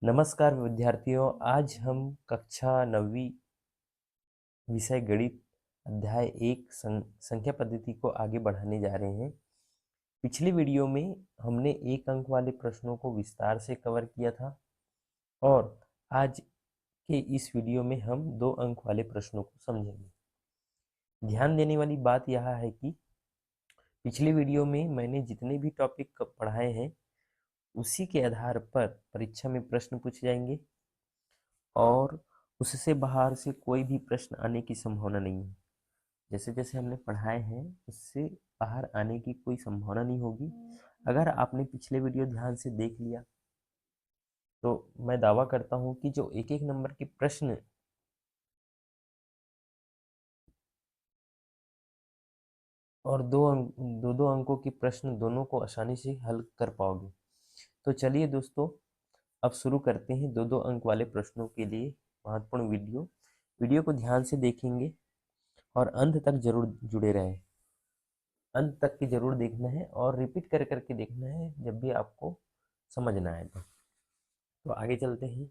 नमस्कार विद्यार्थियों, आज हम कक्षा 9वीं विषय गणित अध्याय 1 संख्या पद्धति को आगे बढ़ाने जा रहे हैं। पिछली वीडियो में हमने 1 अंक वाले प्रश्नों को विस्तार से कवर किया था और आज के इस वीडियो में हम 2 अंक वाले प्रश्नों को समझेंगे। ध्यान देने वाली बात यह है कि पिछली वीडियो में मैंने जितने भी टॉपिक पढ़ाए हैं उसी के आधार पर परीक्षा में प्रश्न पूछे जाएंगे और उससे बाहर से कोई भी प्रश्न आने की संभावना नहीं है। जैसे जैसे हमने पढ़ाए हैं उससे बाहर आने की कोई संभावना नहीं होगी। अगर आपने पिछले वीडियो ध्यान से देख लिया तो मैं दावा करता हूं कि जो एक एक नंबर के प्रश्न और दो अंकों के प्रश्न दोनों को आसानी से हल कर पाओगे। तो चलिए दोस्तों, अब शुरू करते हैं दो अंक वाले प्रश्नों के लिए महत्वपूर्ण वीडियो को ध्यान से देखेंगे और अंत तक जरूर जुड़े रहें। अंत तक की जरूर देखना है और रिपीट कर करके देखना है जब भी आपको समझना आए। तो आगे चलते हैं।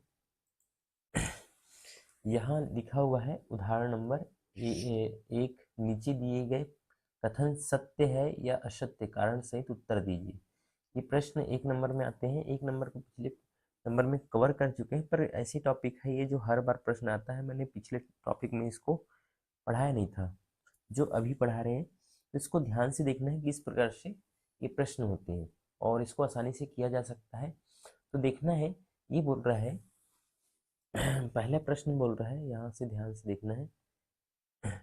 यहाँ लिखा हुआ है उदाहरण नंबर एक, नीचे दिए गए कथन सत्य है या असत्य, कारण सहित उत्तर दीजिए। ये प्रश्न 1 नंबर में आते हैं। 1 नंबर को पिछले नंबर में कवर कर चुके हैं, पर ऐसी टॉपिक है ये जो हर बार प्रश्न आता है। मैंने पिछले टॉपिक में इसको पढ़ाया नहीं था, जो अभी पढ़ा रहे हैं। तो इसको ध्यान से देखना है कि किस प्रकार से ये प्रश्न होते हैं और इसको आसानी से किया जा सकता है। तो देखना है, ये बोल रहा है पहला प्रश्न बोल रहा है, यहाँ से ध्यान से देखना है।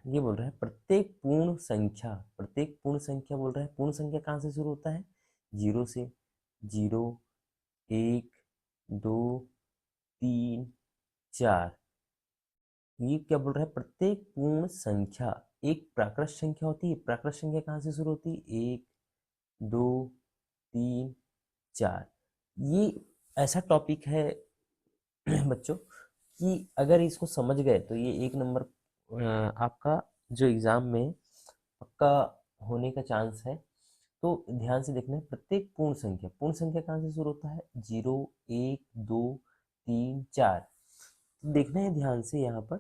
ये बोल रहा है प्रत्येक पूर्ण संख्या बोल रहा है। पूर्ण संख्या कहाँ से शुरू होता है? 0 से। 0, 1, 2, 3, 4। ये क्या बोल रहा है? प्रत्येक पूर्ण संख्या एक प्राकृत संख्या होती है। प्राकृत संख्या कहाँ से शुरू होती है? 1, 2, 3, 4। ये ऐसा टॉपिक है बच्चों कि अगर इसको समझ गए तो ये 1 नंबर आपका जो एग्जाम में पक्का होने का चांस है। तो ध्यान से देखना है, प्रत्येक पूर्ण संख्या कहाँ से शुरू होता है? 0, 1, 2, 3, 4। देखना है ध्यान से। यहाँ पर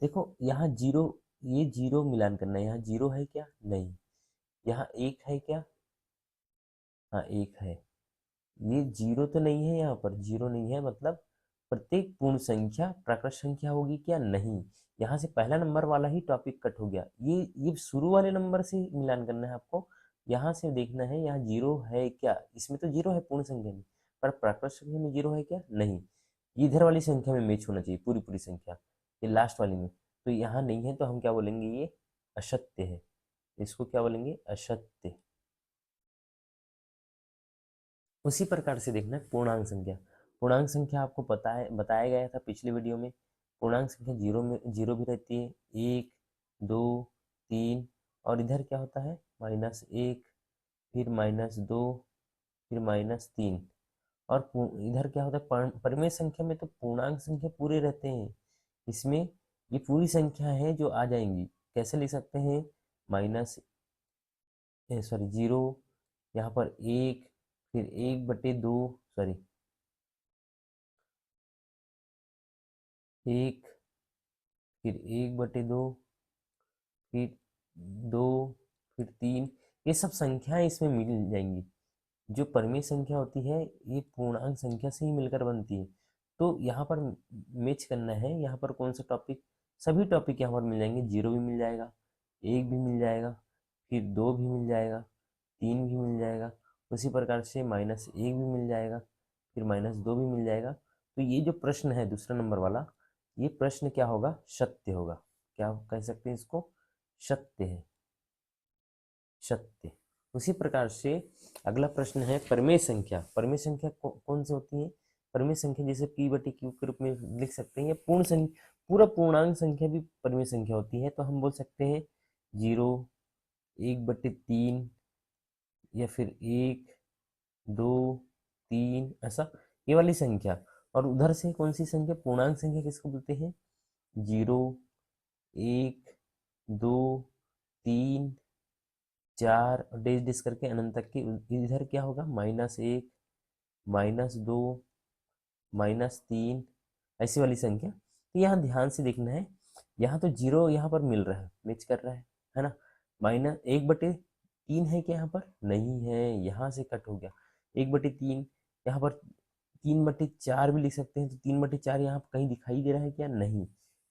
देखो, यहाँ जीरो, ये जीरो मिलान करना है। यहाँ जीरो है क्या? नहीं। यहाँ एक है क्या? हाँ, एक है। ये जीरो तो नहीं है, यहाँ पर जीरो नहीं है, मतलब प्रत्येक पूर्ण संख्या प्राकृत संख्या होगी क्या? नहीं। यहाँ से पहला नंबर वाला ही टॉपिक कट हो गया। ये शुरू वाले नंबर से मिलान करना है आपको। यहाँ से देखना है यहाँ जीरो है क्या? इसमें तो जीरो है पूर्ण संख्या में, पर प्राकृत संख्या में जीरो है क्या? नहीं। इधर वाली संख्या में मैच होना चाहिए, पूरी पूरी संख्या, ये लास्ट वाली में। तो यहाँ नहीं है, तो हम क्या बोलेंगे? ये असत्य है। इसको क्या बोलेंगे? असत्य। उसी प्रकार से देखना है पूर्णांक संख्या। पूर्णांक संख्या आपको पता है, बताया गया था पिछले वीडियो में। पूर्णांक संख्या जीरो भी रहती है, 1, 2, 3, और इधर क्या होता है? -1, फिर -2, फिर -3। और इधर क्या होता है? परिमेय संख्या में तो पूर्णांक संख्या पूरे रहते हैं। इसमें ये पूरी संख्या है जो आ जाएंगी। कैसे लिख सकते हैं? माइनस सॉरी, 0, यहाँ पर 1, फिर 1/2, सॉरी 1, फिर 1/2, फिर 2, फिर 3। ये सब संख्याएं इसमें मिल जाएंगी। जो परिमेय संख्या होती है ये पूर्णांक संख्या से ही मिलकर बनती है। तो यहाँ पर मैच करना है। यहाँ पर कौन सा टॉपिक? सभी टॉपिक यहाँ पर मिल जाएंगे। 0 भी मिल जाएगा, 1 भी मिल जाएगा, फिर 2 भी मिल जाएगा, 3 भी मिल जाएगा, उसी प्रकार से -1 भी मिल जाएगा, फिर -2 भी मिल जाएगा। तो ये जो प्रश्न है दूसरा नंबर वाला, ये प्रश्न क्या होगा? सत्य होगा। क्या कह सकते हैं इसको? सत्य है, सत्य। उसी प्रकार से अगला प्रश्न है परिमेय संख्या। परिमेय संख्या कौन सी होती है? परिमेय संख्या जैसे p/q के रूप में लिख सकते हैं। पूर्ण संख्या, पूरा पूर्णांक संख्या भी परिमेय संख्या होती है। तो हम बोल सकते हैं 0, 1/3, या फिर 1, 2, 3, ऐसा ये वाली संख्या। और उधर से कौन सी संख्या? पूर्णांक संख्या किसको बोलते हैं? 0, 1, 2, 3, 4, डेज डेज करके अनंत तक की। इधर क्या होगा? -1, -2, -3 ऐसी वाली संख्या। तो यहाँ ध्यान से देखना है, यहाँ तो जीरो यहाँ पर मिल रहा है, मैच कर रहा है ना। -1/3 है क्या यहाँ पर? नहीं है, यहाँ से कट हो गया। 1/3 यहाँ पर 3/4 भी लिख सकते हैं, तो 3/4 यहाँ पर कहीं दिखाई दे रहा है क्या? नहीं,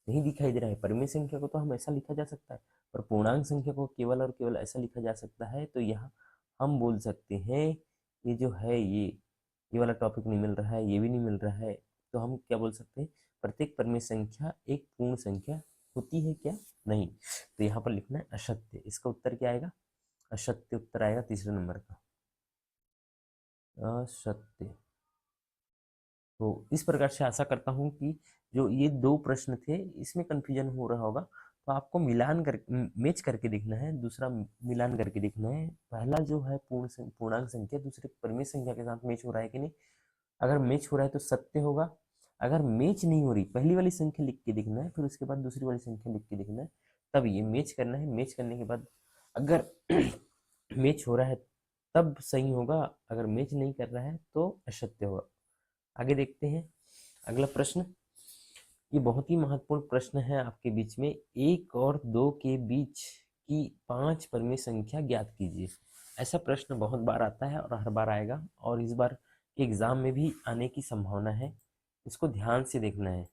नहीं दिखाई दे रहा है। परिमेय संख्या को तो हम ऐसा लिखा जा सकता है, और पूर्णांक संख्या को केवल और केवल ऐसा लिखा जा सकता है। तो यहाँ हम बोल सकते हैं ये जो है ये वाला टॉपिक नहीं मिल रहा है, ये भी नहीं मिल रहा है, तो हम क्या बोल सकते हैं? प्रत्येक परिमेय संख्या एक पूर्ण संख्या होती है क्या? नहीं। तो यहाँ पर लिखना है असत्य। इसका उत्तर क्या आएगा? असत्य उत्तर आएगा तीसरे नंबर का, असत्य। तो इस प्रकार से आशा करता हूँ कि जो ये दो प्रश्न थे इसमें कंफ्यूजन हो रहा होगा, तो आपको मिलान कर मैच करके देखना है, दूसरा मिलान करके देखना है। पहला जो है पूर्णांक संख्या दूसरे परिमेय संख्या के साथ मैच हो रहा है कि नहीं। अगर मैच हो रहा है तो सत्य होगा। अगर मैच नहीं हो रही, पहली वाली संख्या लिख के देखना है, फिर उसके बाद दूसरी वाली संख्या लिख के देखना है, तब ये मैच करना है। मैच करने के बाद अगर मैच हो रहा है तब सही होगा, अगर मैच नहीं कर रहा है तो असत्य होगा। आगे देखते हैं अगला प्रश्न। ये बहुत ही महत्वपूर्ण प्रश्न है आपके बीच में। 1 और 2 के बीच की 5 परिमेय संख्या ज्ञात कीजिए। ऐसा प्रश्न बहुत बार आता है और हर बार आएगा, और इस बार के एग्जाम में भी आने की संभावना है। इसको ध्यान से देखना है।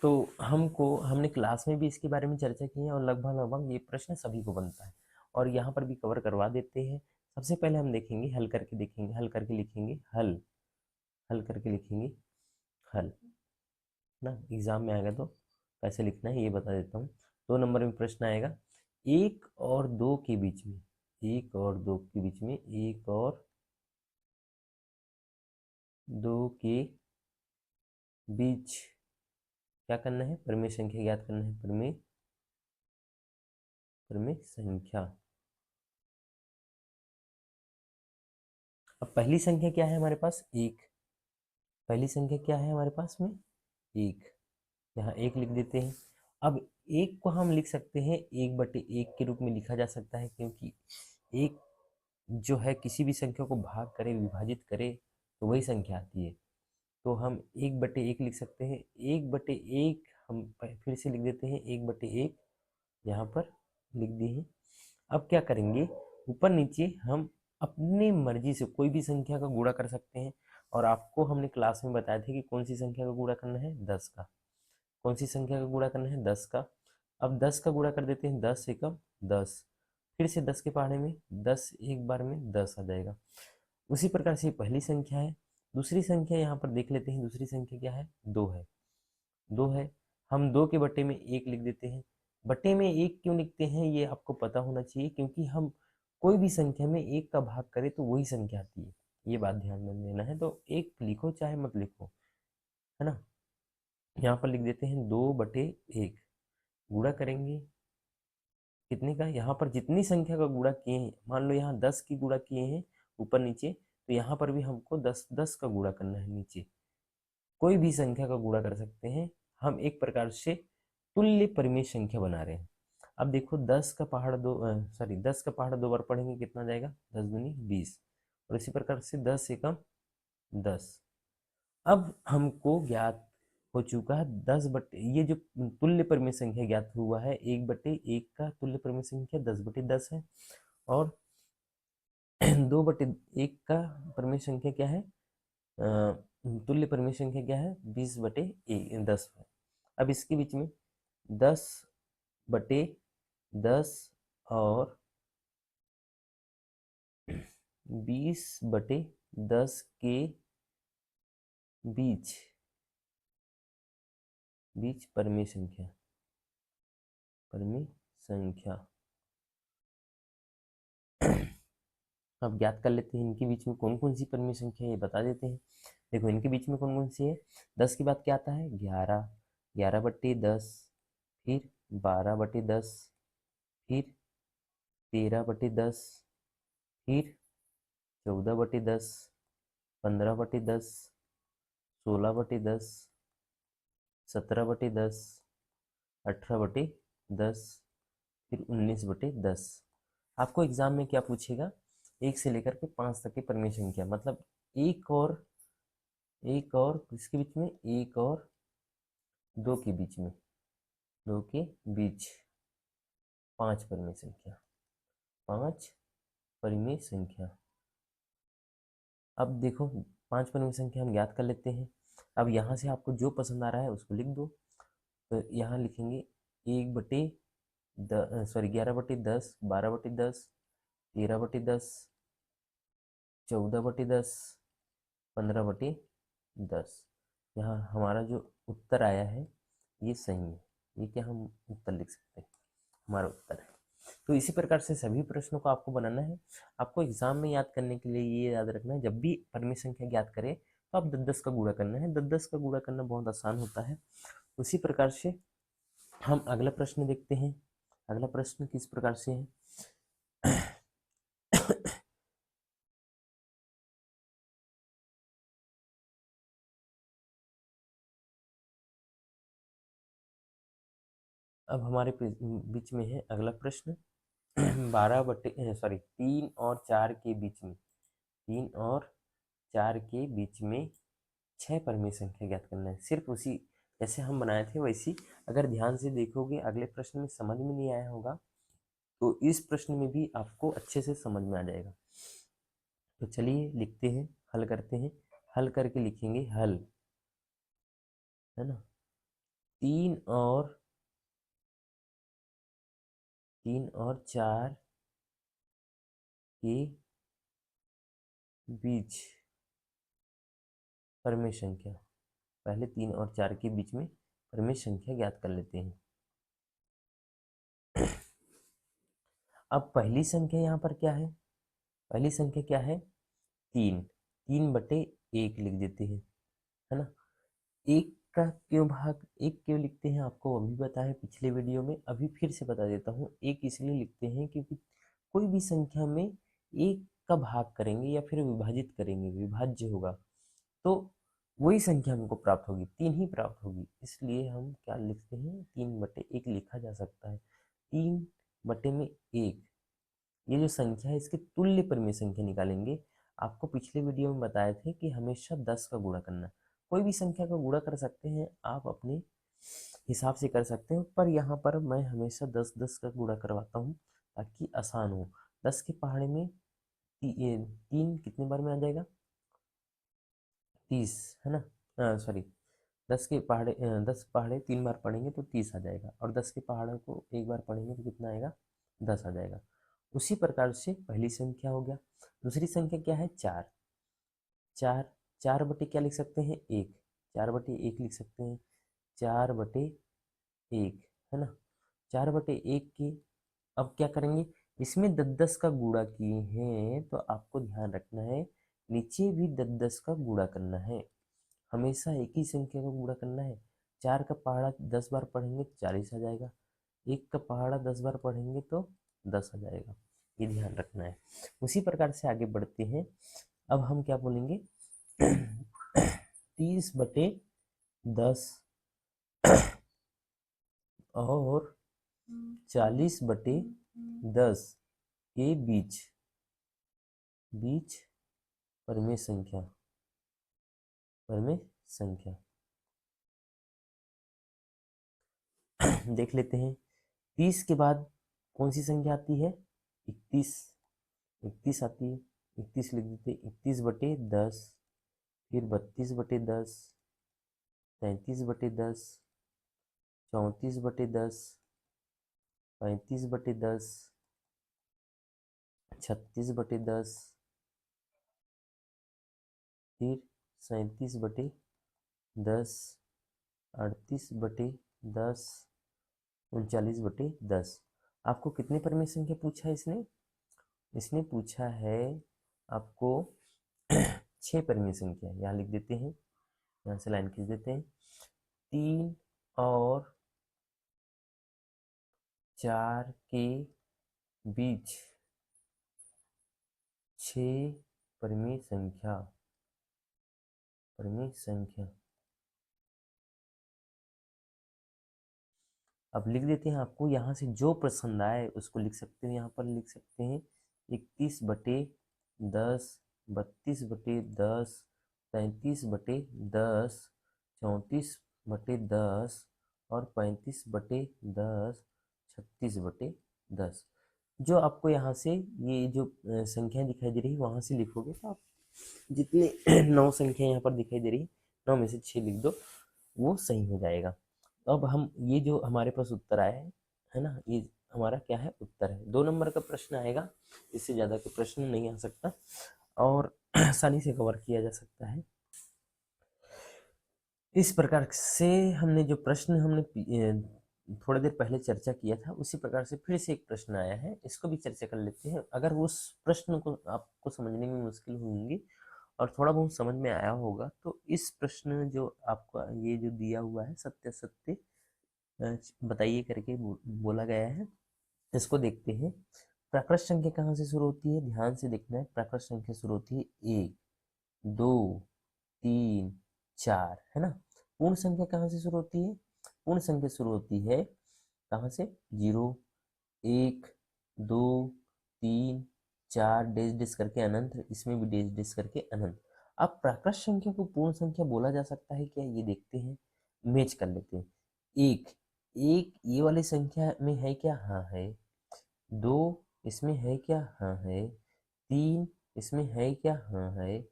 तो हमने क्लास में भी इसके बारे में चर्चा की है, और लगभग लगभग ये प्रश्न सभी को बनता है, और यहाँ पर भी कवर करवा देते हैं। सबसे पहले हम देखेंगे, हल करके देखेंगे, हल करके लिखेंगे हल, हल करके लिखेंगे हल ना। एग्जाम में आएगा तो कैसे लिखना है ये बता देता हूँ। 2 नंबर में प्रश्न आएगा, 1 और 2 के बीच में, 1 और 2 के बीच में, 1 और 2 के बीच क्या करना है? परिमेय संख्या ज्ञात करना है। परिमेय संख्या। अब पहली संख्या क्या है हमारे पास? 1। पहली संख्या क्या है हमारे पास में? 1। यहाँ 1 लिख देते हैं। अब 1 को हम लिख सकते हैं 1/1 के रूप में लिखा जा सकता है, क्योंकि 1 जो है किसी भी संख्या को भाग करे, विभाजित करे, तो वही संख्या आती है। तो हम 1/1 लिख सकते हैं। 1/1 हम फिर से लिख देते हैं, 1/1 यहाँ पर लिख दिए हैं। अब क्या करेंगे? ऊपर नीचे हम अपनी मर्जी से कोई भी संख्या का गुणा कर सकते हैं, और आपको हमने क्लास में बताया था कि कौन सी संख्या का गुणा करना है? 10 का। कौन सी संख्या का गुणा करना है? 10 का। अब 10 का गुणा कर देते हैं, 10 एकम 10, फिर से 10 के पहाड़े में 10, एक बार में 10 आ जाएगा। उसी प्रकार से पहली संख्या है। दूसरी संख्या यहाँ पर देख लेते हैं। दूसरी संख्या क्या है? 2 है। 2 है। हम 2 के बट्टे में 1 लिख देते हैं। बट्टे में 1 क्यों लिखते हैं ये आपको पता होना चाहिए, क्योंकि हम कोई भी संख्या में 1 का भाग करें तो वही संख्या आती है। ये बात ध्यान में देना है। तो 1 लिखो चाहे मत लिखो, है ना। यहाँ पर लिख देते हैं 2/1। गुणा करेंगे कितने का? यहाँ पर जितनी संख्या का गुणा किए हैं, मान लो यहाँ 10 की गुणा किए हैं ऊपर नीचे, तो यहाँ पर भी हमको 10 का गुणा करना है नीचे। कोई भी संख्या का गुणा कर सकते हैं। हम एक प्रकार से तुल्य परिमेय संख्या बना रहे हैं। अब देखो 10 का पहाड़ 2 बार पढ़ेंगे कितना जाएगा? 10 दूनी 20, और इसी प्रकार से 10 एकम 10। अब हमको ज्ञात हो चुका है 10/, ये जो तुल्य परिमेय संख्या ज्ञात हुआ है 1/1 का तुल्य परिमेय संख्या 10/10 है, और 2/1 का परिमेय संख्या क्या है? तुल्य परिमेय संख्या क्या है? 20/10 है। अब इसके बीच में 10/10 और 20/10 के बीच परिमेय संख्या, परिमेय संख्या। अब ज्ञात कर लेते हैं इनके बीच में कौन कौन सी परिमेय संख्या है, ये बता देते हैं। देखो इनके बीच में कौन कौन सी है? 10 के बाद क्या आता है? 11, 11/10, फिर 12/10, फिर 13/10, फिर 14/10, 15/10, 16/10, 17/10, 18/10, फिर 19/10। आपको एग्जाम में क्या पूछेगा? 1 से लेकर के 5 तक की परिमेय संख्या, मतलब एक और किसके बीच में, 1 और 2 के बीच में, 2 के बीच 5 परिमेय संख्या, 5 परिमेय संख्या। अब देखो 5 परिमेय संख्या हम ज्ञात कर लेते हैं। अब यहाँ से आपको जो पसंद आ रहा है उसको लिख दो। तो यहाँ लिखेंगे 11/10, 12/10, 13/10, 14/10, 15/10। यहाँ हमारा जो उत्तर आया है ये सही है। ये क्या हम उत्तर लिख सकते हैं, हमारा उत्तर है। तो इसी प्रकार से सभी प्रश्नों को आपको बनाना है। आपको एग्जाम में याद करने के लिए ये याद रखना है, जब भी परिमेय संख्या ज्ञात करें तो आप 10-10 का गुणा करना है। 10-10 का गुणा करना बहुत आसान होता है। उसी प्रकार से हम अगला प्रश्न देखते हैं। अगला प्रश्न किस प्रकार से है। अब हमारे बीच में है अगला प्रश्न 3 और 4 के बीच में, 3 और 4 के बीच में 6 परिमेय संख्या ज्ञात करना है। सिर्फ उसी जैसे हम बनाए थे वैसी। अगर ध्यान से देखोगे अगले प्रश्न में समझ में नहीं आया होगा तो इस प्रश्न में भी आपको अच्छे से समझ में आ जाएगा। तो चलिए लिखते हैं, हल करते हैं। हल करके लिखेंगे हल, है ना। 3 और 4 के बीच परिमेय संख्या, पहले 3 और 4 के बीच में परिमेय संख्या ज्ञात कर लेते हैं। अब पहली संख्या यहाँ पर क्या है, पहली संख्या क्या है 3, 3/1 लिख देते हैं, है ना। एक का क्यों भाग, एक क्यों लिखते हैं आपको अभी बताया पिछले वीडियो में, अभी फिर से बता देता हूँ। एक इसलिए लिखते हैं क्योंकि कोई भी संख्या में एक का भाग करेंगे या फिर विभाजित करेंगे, विभाज्य होगा, तो वही संख्या हमको प्राप्त होगी, 3 ही प्राप्त होगी। इसलिए हम क्या लिखते हैं, 3/1 लिखा जा सकता है। 3/1 ये जो संख्या है इसके तुल्य परिमेय संख्या निकालेंगे। आपको पिछले वीडियो में बताए थे कि हमेशा 10 का गुणा करना। कोई भी संख्या का गुणा कर सकते हैं, आप अपने हिसाब से कर सकते हैं, पर यहाँ पर मैं हमेशा 10-10 का गुणा करवाता हूँ ताकि आसान हो। 10 के पहाड़े में 3 कितने बार में आ जाएगा, 30, है ना। सॉरी, 10 पहाड़े 3 बार पढ़ेंगे तो 30 आ जाएगा, और 10 के पहाड़ों को एक बार पढ़ेंगे तो कितना आएगा, 10 आ जाएगा। उसी प्रकार से पहली संख्या हो गया। दूसरी संख्या क्या है 4, 4 बटे क्या लिख सकते हैं 1, 4/1 लिख सकते हैं, 4/1, है ना। 4/1 के अब क्या करेंगे, इसमें 10-10 का गुणा किए हैं तो आपको ध्यान रखना है नीचे भी 10-10 का गुणा करना है। हमेशा एक ही संख्या का गुणा करना है। 4 का पहाड़ा 10 बार पढ़ेंगे तो 40 आ जाएगा, 1 का पहाड़ा 10 बार पढ़ेंगे तो 10 आ जाएगा, ये ध्यान रखना है। उसी प्रकार से आगे बढ़ते हैं। अब हम क्या बोलेंगे 30/10 और 40/10 के बीच परिमेय संख्या, परिमेय संख्या देख लेते हैं। 30 के बाद कौन सी संख्या आती है 31, 31 आती है, 31 लिख देते, 31/10, फिर 32/10, 33/10, 34/10, 35/10, 36/10, फिर 37/10, 38/10, 39/10। आपको कितने परिमेय संख्या पूछा है इसने, इसने पूछा है आपको 6 परिमेय संख्या। यहाँ लिख देते हैं, यहाँ से लाइन खींच देते हैं। 3 और 4 के बीच 6 परिमेय संख्या, परिमेय संख्या। अब लिख देते हैं, आपको यहाँ से जो पसंद आए उसको लिख सकते हैं। यहाँ पर लिख सकते हैं 31/10, 10, 32/10, 33/10, 34/10 और 35/10, 36/10। जो आपको यहाँ से ये जो संख्या दिखाई दे रही है वहाँ से लिखोगे तो आप जितने 9 संख्या यहाँ पर दिखाई दे रही है 9 में से 6 लिख दो, वो सही हो जाएगा। अब हम ये जो हमारे पास उत्तर आया है ना, ये हमारा क्या है, उत्तर है। 2 नंबर का प्रश्न आएगा, इससे ज़्यादा का प्रश्न नहीं आ सकता और आसानी से कवर किया जा सकता है। इस प्रकार से हमने जो प्रश्न हमने थोड़ी देर पहले चर्चा किया था, उसी प्रकार से फिर से एक प्रश्न आया है, इसको भी चर्चा कर लेते हैं। अगर उस प्रश्न को आपको समझने में मुश्किल होंगी और थोड़ा बहुत समझ में आया होगा तो इस प्रश्न जो आपका ये जो दिया हुआ है सत्य सत्य बताइए करके बोला गया है, इसको देखते हैं। प्राकृत संख्या कहाँ से शुरू होती है, ध्यान से देखना है। प्राकृत संख्या शुरू होती है 1, 2, 3, 4, है ना। पूर्ण संख्या कहाँ से शुरू होती है, पूर्ण संख्या शुरू होती है कहाँ से, 0, 1, 2, 3, 4 डेज डेज करके अनंत, इसमें भी डेज डेज करके अनंत। अब प्राकृत संख्या को पूर्ण संख्या बोला जा सकता है क्या, ये देखते हैं, मैच कर लेते हैं। एक एक ये वाली संख्या में है क्या, हाँ है। 2 इसमें है क्या, हाँ है। 3 इसमें है क्या, हाँ है।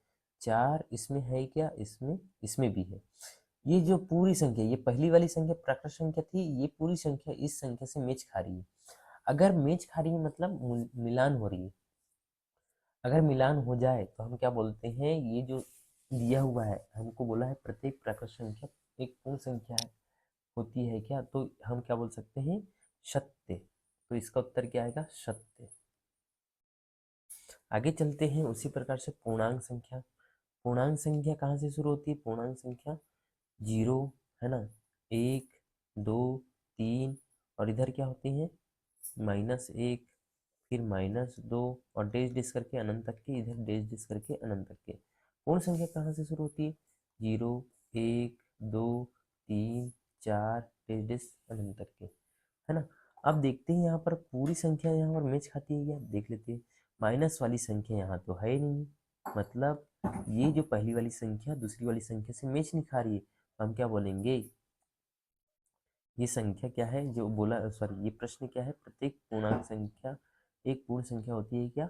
4 इसमें है क्या, इसमें इसमें भी है। ये जो पूरी संख्या, ये पहली वाली संख्या प्राकृत संख्या थी, ये पूरी संख्या इस संख्या से मैच खा रही है। अगर मैच खा रही है मतलब मिलान हो रही है। अगर मिलान हो जाए तो हम क्या बोलते हैं, ये जो दिया हुआ है हमको बोला है प्रत्येक प्राकृत संख्या एक पूर्ण संख्या है, होती है क्या, तो हम क्या बोल सकते हैं, सत्य। तो इसका उत्तर क्या आएगा, सत्य। आगे चलते हैं, उसी प्रकार से पूर्णांक संख्या। पूर्णांक संख्या कहाँ से शुरू होती है, पूर्णांक संख्या 0, है ना, 1, 2, 3 और इधर क्या होती है, -1, फिर -2 और डेज डेज करके अनंत तक के, इधर डेज डेज करके अनंत तक के। पूर्ण संख्या कहाँ से शुरू होती है, 0, 1, 2, 3, 4 डेज डेज अनंत तक के, है ना। अब देखते हैं यहाँ पर पूरी संख्या यहाँ पर मैच खाती है क्या, देख लेते हैं। माइनस वाली संख्या यहाँ तो है ही नहीं, मतलब ये जो पहली वाली संख्या दूसरी वाली संख्या से मैच नहीं खा रही है, तो हम क्या बोलेंगे, ये संख्या क्या है जो बोला, सॉरी ये प्रश्न क्या है, प्रत्येक पूर्णांक संख्या एक पूर्ण संख्या होती है क्या,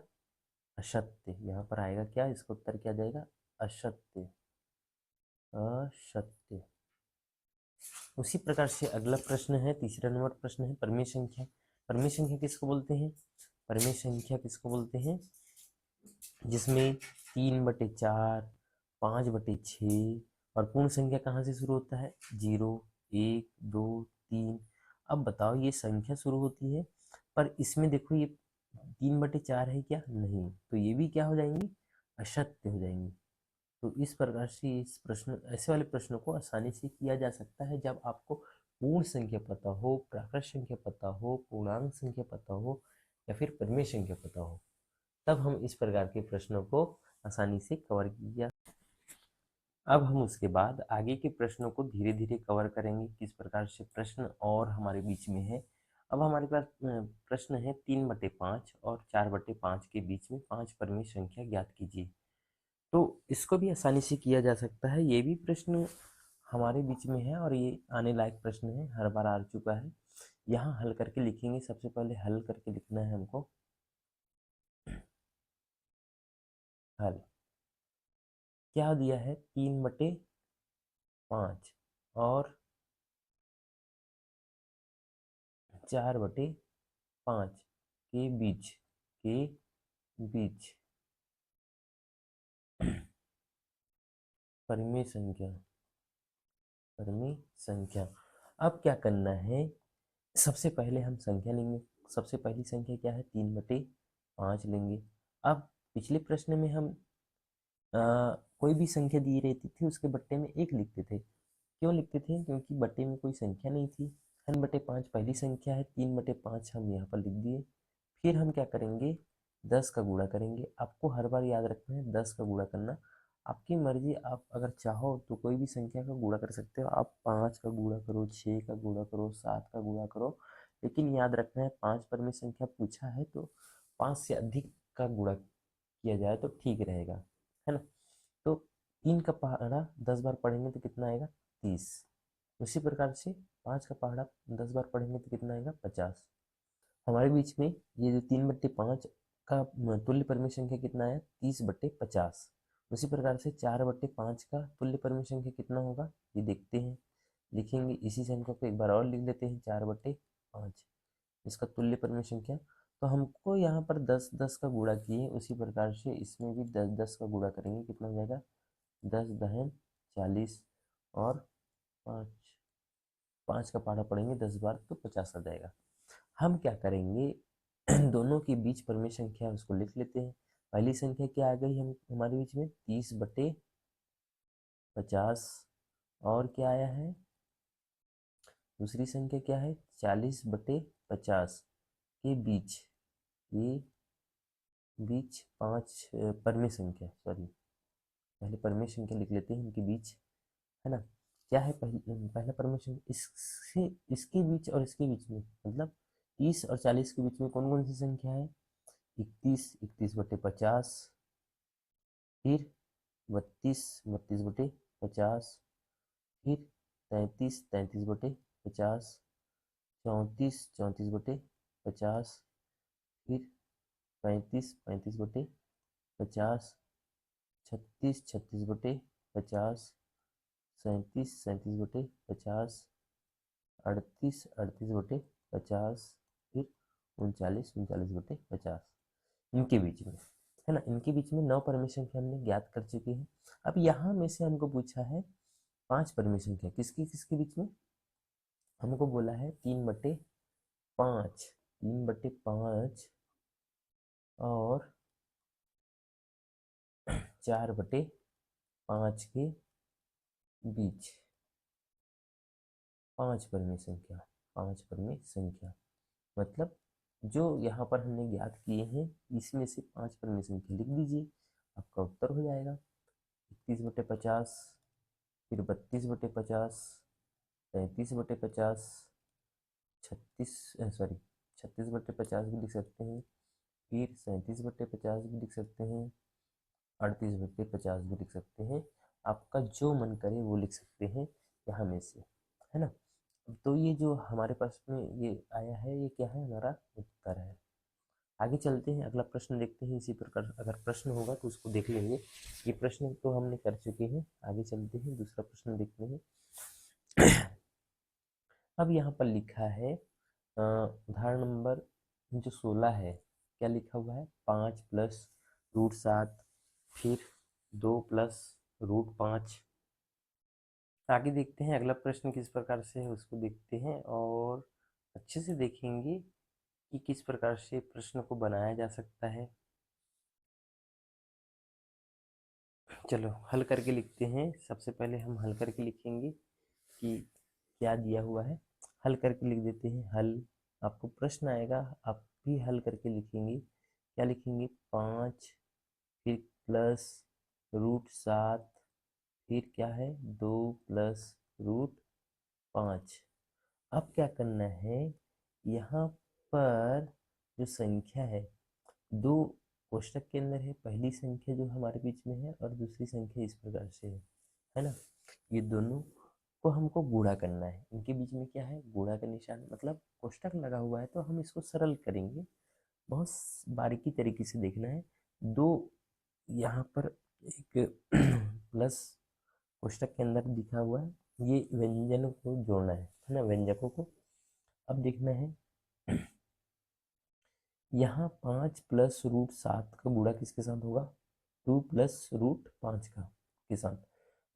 असत्य। यहाँ पर आएगा क्या, इसका उत्तर क्या जाएगा, असत्य, असत्य। उसी प्रकार से अगला प्रश्न है, तीसरा नंबर प्रश्न है परिमेय संख्या। परिमेय संख्या किसको बोलते हैं, परिमेय संख्या किसको बोलते हैं, जिसमें 3/4, 5/6 और पूर्ण संख्या कहाँ से शुरू होता है, 0, 1, 2, 3। अब बताओ ये संख्या शुरू होती है पर इसमें देखो ये 3/4 है क्या, नहीं, तो ये भी क्या हो जाएंगी, असत्य हो जाएंगी। तो इस प्रकार से इस प्रश्न, ऐसे वाले प्रश्नों को आसानी से किया जा सकता है जब आपको पूर्ण संख्या पता हो, प्राकृत संख्या पता हो, पूर्णांक संख्या पता हो या फिर परिमेय संख्या पता हो, तब हम इस प्रकार के प्रश्नों को आसानी से कवर किया। अब हम उसके बाद आगे के प्रश्नों को धीरे धीरे कवर करेंगे, किस प्रकार से प्रश्न और हमारे बीच में है। अब हमारे पास प्रश्न है 3/5 और 4/5 के बीच में 5 परिमेय संख्या ज्ञात कीजिए। तो इसको भी आसानी से किया जा सकता है, ये भी प्रश्न हमारे बीच में है और ये आने लायक प्रश्न है, हर बार आ चुका है। यहाँ हल करके लिखेंगे, सबसे पहले हल करके लिखना है हमको। हल क्या दिया है, 3/5 और 4/5 के बीच परिमेय संख्या, परिमेय संख्या। अब क्या करना है, सबसे पहले हम संख्या लेंगे। सबसे पहली संख्या क्या है, 3/5 लेंगे। अब पिछले प्रश्न में हम कोई भी संख्या दी रहती थी उसके बट्टे में 1 लिखते थे। क्यों लिखते थे, क्योंकि बट्टे में कोई संख्या नहीं थी। 3/5 पहली संख्या है, 3/5 हम यहाँ पर लिख दिए। फिर हम क्या करेंगे, 10 का गुणा करेंगे। आपको हर बार याद रखना है 10 का गुणा करना, आपकी मर्जी, आप अगर चाहो तो कोई भी संख्या का गुणा कर सकते हो। आप 5 का गुणा करो, 6 का गुणा करो, 7 का गुणा करो, लेकिन याद रखना है 5 पर में संख्या पूछा है तो 5 से अधिक का गुणा किया जाए तो ठीक रहेगा, है ना। तो 3 का पहाड़ा 10 बार पढ़ेंगे तो कितना आएगा? 30। उसी प्रकार से 5 का पहाड़ा 10 बार पढ़ेंगे तो कितना आएगा? 50। हमारे बीच में ये जो 3/5 का तुल्य परमेय संख्या कितना है? 30/50। उसी प्रकार से 4/5 का तुल्य परमेय संख्या कितना होगा, ये देखते हैं। लिखेंगे इसी संख्या को एक बार और लिख लेते हैं, 4/5 इसका तुल्य परमेय संख्या। तो हमको यहाँ पर 10-10 का गुणा किए, उसी प्रकार से इसमें भी 10-10 का गुणा करेंगे, कितना हो जाएगा? 10×10 40 और 5 का पहाड़ा पढ़ेंगे 10 बार तो 50 आ जाएगा। हम क्या करेंगे, दोनों के बीच परमेय संख्या उसको लिख लेते हैं। पहली संख्या क्या आ गई हम हमारे बीच में? 30/50। और क्या आया है? दूसरी संख्या क्या है? 40/50 के बीच, ये बीच 5 परमेय संख्या, सॉरी पहले परमेय संख्या लिख लेते हैं इनके बीच, है ना। क्या है पहला परमेय संख्या? इससे इसके बीच और इसके बीच में, मतलब 30 और 40 के बीच में कौन कौन सी संख्या है? 31/50, फिर 32/50, फिर 33/50, 34/50, फिर 35/50, 36/50, 37/50, 38/50, फिर 39/50, इनके बीच में, है ना। इनके बीच में 9 परमेय संख्या हमने ज्ञात कर चुके हैं। अब यहाँ में से हमको पूछा है 5 परमेय संख्या, किसकी किसके बीच में? हमको बोला है 3/5, 3/5 और 4/5 के बीच 5 परमेय संख्या, 5 परमेय संख्या, मतलब जो यहाँ पर हमने ज्ञात किए हैं इसमें से 5 परमेय संख्या लिख दीजिए, आपका उत्तर हो जाएगा। 31/50, फिर 32/50, 33/50, 36/50 भी लिख सकते हैं, फिर 37/50 भी लिख सकते हैं, 38/50 भी लिख सकते हैं। आपका जो मन करे वो लिख सकते हैं यहाँ में से, है ना। तो ये जो हमारे पास में ये आया है, ये क्या है? हमारा उत्तर है। आगे चलते हैं, अगला प्रश्न देखते हैं। इसी प्रकार अगर प्रश्न होगा तो उसको देख लेंगे। ये प्रश्न तो हमने कर चुके हैं, आगे चलते हैं, दूसरा प्रश्न देखते हैं। अब यहाँ पर लिखा है उदाहरण नंबर जो 16 है, क्या लिखा हुआ है? 5 + √7, फिर 2 + √5। आगे देखते हैं अगला प्रश्न किस प्रकार से है, उसको देखते हैं और अच्छे से देखेंगे कि किस प्रकार से प्रश्न को बनाया जा सकता है। चलो हल करके लिखते हैं। सबसे पहले हम हल करके लिखेंगे कि क्या दिया हुआ है, हल करके लिख देते हैं। हल, आपको प्रश्न आएगा, आप भी हल करके लिखेंगे। क्या लिखेंगे? 5, फिर +√7, फिर क्या है? 2 + √5। अब क्या करना है, यहाँ पर जो संख्या है, दो कोष्टक के अंदर है। पहली संख्या जो हमारे बीच में है और दूसरी संख्या इस प्रकार से है ना। ये दोनों को हमको गुणा करना है। इनके बीच में क्या है? गुणा का निशान, मतलब कोष्टक लगा हुआ है, तो हम इसको सरल करेंगे। बहुत बारीकी तरीके से देखना है। दो यहाँ पर एक प्लस कोष्टक के अंदर दिखा हुआ है, ये व्यंजनों को जोड़ना है ना, व्यंजकों को। अब देखना है यहाँ 5 + √7 का गुणा किसके साथ होगा? 2 + √5 का के साथ।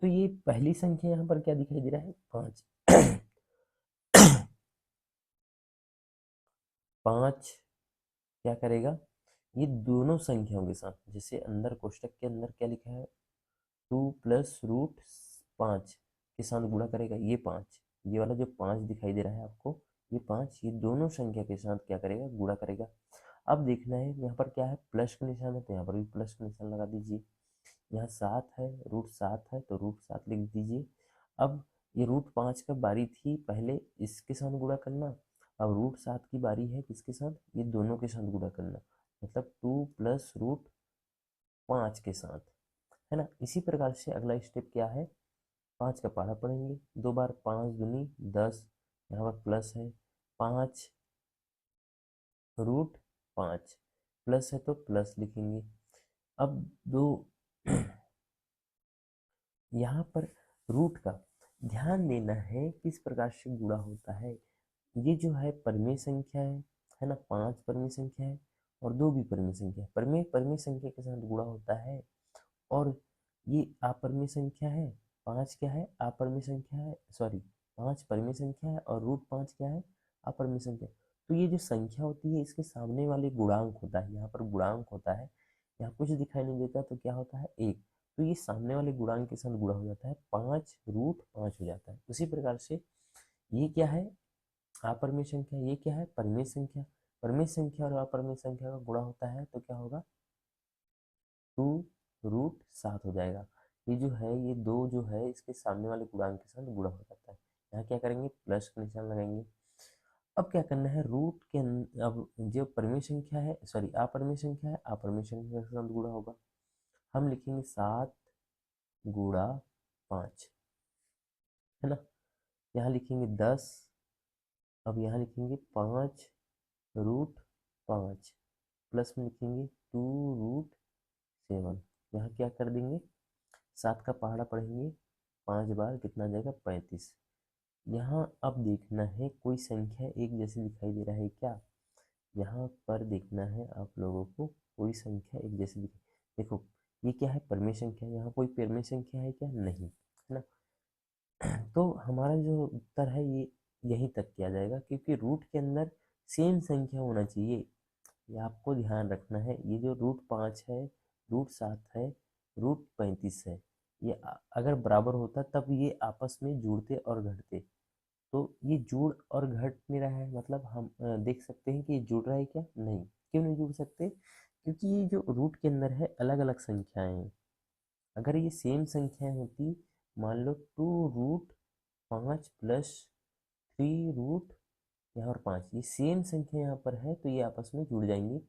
तो ये पहली संख्या यहाँ पर क्या दिखाई दे रहा है? 5। 5 क्या करेगा? ये दोनों संख्याओं के साथ, जैसे अंदर कोष्टक के अंदर क्या लिखा है? 2 + √5 के साथ गुणा करेगा। ये 5, ये वाला जो 5 दिखाई दे रहा है आपको, ये 5 ये दोनों संख्या के साथ क्या करेगा? गुणा करेगा। अब देखना है यहाँ पर क्या है? प्लस का निशान है, तो यहाँ पर भी प्लस का निशान लगा दीजिए। यहाँ 7 है, √7 है, तो √7 लिख दीजिए। अब ये √5 का बारी थी पहले इसके साथ गुणा करना, अब √7 की बारी है किसके साथ? ये दोनों के साथ गुणा करना, मतलब 2 + 5 के साथ, है ना। इसी प्रकार से अगला स्टेप क्या है, 5 का पहाड़ा पढ़ेंगे, 2 बार 5 दूनी 10, यहाँ पर प्लस है 5 रूट 5, प्लस है तो प्लस लिखेंगे। अब दो यहाँ पर रूट का ध्यान देना है किस प्रकार से गुणा होता है। ये जो है परिमेय संख्या है ना, 5 परिमेय संख्या है और 2 भी परिमेय संख्या है। परिमेय परिमेय संख्या के साथ गुणा होता है, और ये अपरिमेय संख्या है, 5 क्या है, अपरिमेय संख्या है, सॉरी 5 परिमेय संख्या है और रूट 5 क्या है, अपरिमेय संख्या। तो ये जो संख्या होती है इसके सामने वाले गुणांक होता है, यहाँ पर गुणांक होता है, यहाँ कुछ दिखाई नहीं देता तो क्या होता है 1, तो ये सामने वाले गुणांक के साथ गुणा हो जाता है, 5 रूट 5 हो जाता है। उसी प्रकार से ये क्या है, अपरिमेय संख्या, ये क्या है, परिमेय संख्या। परिमेय संख्या और अपरिमेय संख्या का गुणा होता है तो क्या होगा, 2 रूट 7 हो जाएगा। ये जो है, ये 2 जो है इसके सामने वाले गुणांक के साथ गुणा हो जाता है। यहाँ क्या करेंगे, प्लस का निशान लगाएंगे। अब क्या करना है, रूट के अब जो परिमेय संख्या है, सॉरी अपरिमेय संख्या है, अपरिमेय संख्या के साथ गुणा होगा। हम लिखेंगे 7 गुणा 5, है ना। यहाँ लिखेंगे 10, अब यहाँ लिखेंगे 5 रूट 5, प्लस में लिखेंगे 2 रूट 7। यहाँ क्या कर देंगे, 7 का पहाड़ा पढ़ेंगे, 5 बार कितना आ जाएगा, 35। यहाँ अब देखना है कोई संख्या एक जैसी दिखाई दे रहा है क्या, यहाँ पर देखना है आप लोगों को, कोई संख्या एक जैसी देखो ये क्या है, परिमेय संख्या, यहाँ कोई परिमेय संख्या है क्या, नहीं, है ना। तो हमारा जो उत्तर है ये यहीं तक किया जाएगा, क्योंकि रूट के अंदर सेम संख्या होना चाहिए, ये आपको ध्यान रखना है। ये जो रूट 5 है, रूट 7 है, रूट 35 है, ये अगर बराबर होता तब ये आपस में जुड़ते और घटते। तो ये जुड़ और घट नहीं रहा है, मतलब हम देख सकते हैं कि ये जुड़ रहा है क्या, नहीं, क्यों नहीं जुड़ सकते, क्योंकि ये जो रूट के अंदर है अलग अलग संख्याएं हैं। अगर ये सेम संख्याएं होती, मान लो 2 रूट 5 प्लस 3 रूट यहाँ पर 5, ये सेम संख्या यहाँ पर है तो ये आपस में जुड़ जाएंगी,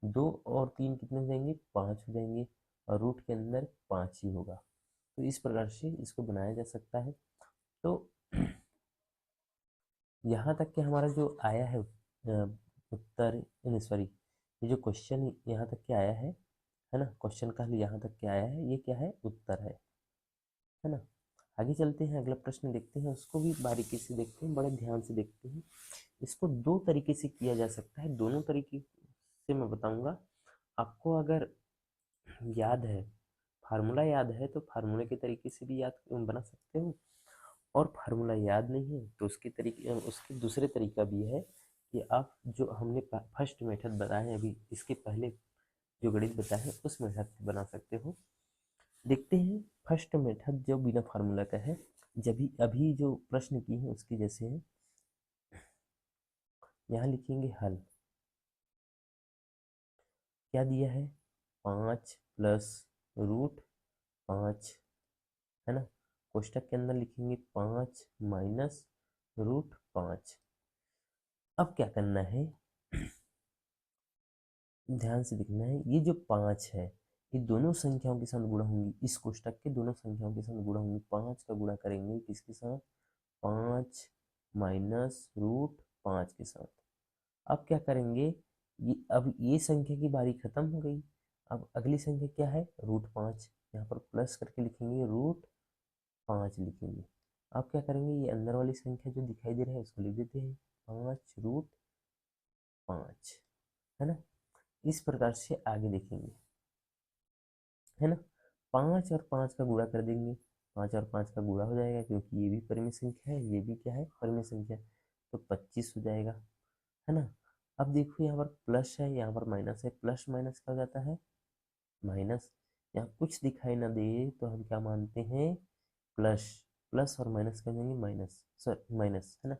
2 और 3 कितने हो जाएंगे, 5 हो जाएंगे, और रूट के अंदर 5 ही होगा। तो इस प्रकार से इसको बनाया जा सकता है। तो यहाँ तक कि हमारा जो आया है उत्तर, सॉरी ये जो क्वेश्चन यहाँ तक के आया है ना, क्वेश्चन का हल यहाँ तक के आया है, ये क्या है, उत्तर है ना। आगे चलते हैं, अगला प्रश्न देखते हैं, उसको भी बारीकी से देखते हैं, बड़े ध्यान से देखते हैं। इसको 2 तरीके से किया जा सकता है, दोनों तरीके से मैं बताऊंगा आपको। अगर याद है, फार्मूला याद है तो फार्मूले के तरीके से भी याद बना सकते हो, और फार्मूला याद नहीं है तो उसके तरीके, उसके दूसरे तरीका भी है कि आप जो हमने फर्स्ट मेथड बताया है अभी, इसके पहले जो गणित बताया है उस मेथड से बना सकते हो। देखते हैं फर्स्ट मेथड जो बिना फार्मूला का है, जब अभी जो प्रश्न की है उसकी जैसे है। यहाँ लिखेंगे हल, क्या दिया है, 5 प्लस रूट 5, है ना। कोष्टक के अंदर लिखेंगे 5 माइनस रूट 5। अब क्या करना है, ध्यान से देखना है, ये जो 5 है ये दोनों संख्याओं के साथ गुणा होंगी, इस कोष्टक के दोनों संख्याओं के साथ गुणा होंगी। 5 का गुणा करेंगे किसके साथ, 5 माइनस रूट 5 के साथ। अब क्या करेंगे, ये अब ये संख्या की बारी खत्म हो गई, अब अगली संख्या क्या है, रूट 5, यहाँ पर प्लस करके लिखेंगे, रूट 5 लिखेंगे। अब क्या करेंगे, ये अंदर वाली संख्या जो दिखाई दे रहा है उसको लिख देते हैं, 5 रूट 5, है ना। इस प्रकार से आगे देखेंगे, है ना। 5 और 5 का गुणा कर देंगे, 5 और 5 का गुणा हो जाएगा, क्योंकि ये भी परिमेय संख्या है, ये भी क्या है, परिमेय संख्या, तो 25 हो जाएगा, है ना। अब देखो यहाँ पर प्लस है, यहाँ पर माइनस है, प्लस माइनस का हो जाता है माइनस। यहाँ कुछ दिखाई ना दे तो हम क्या मानते हैं, प्लस, प्लस और माइनस कर देंगे माइनस, सॉरी माइनस, है ना।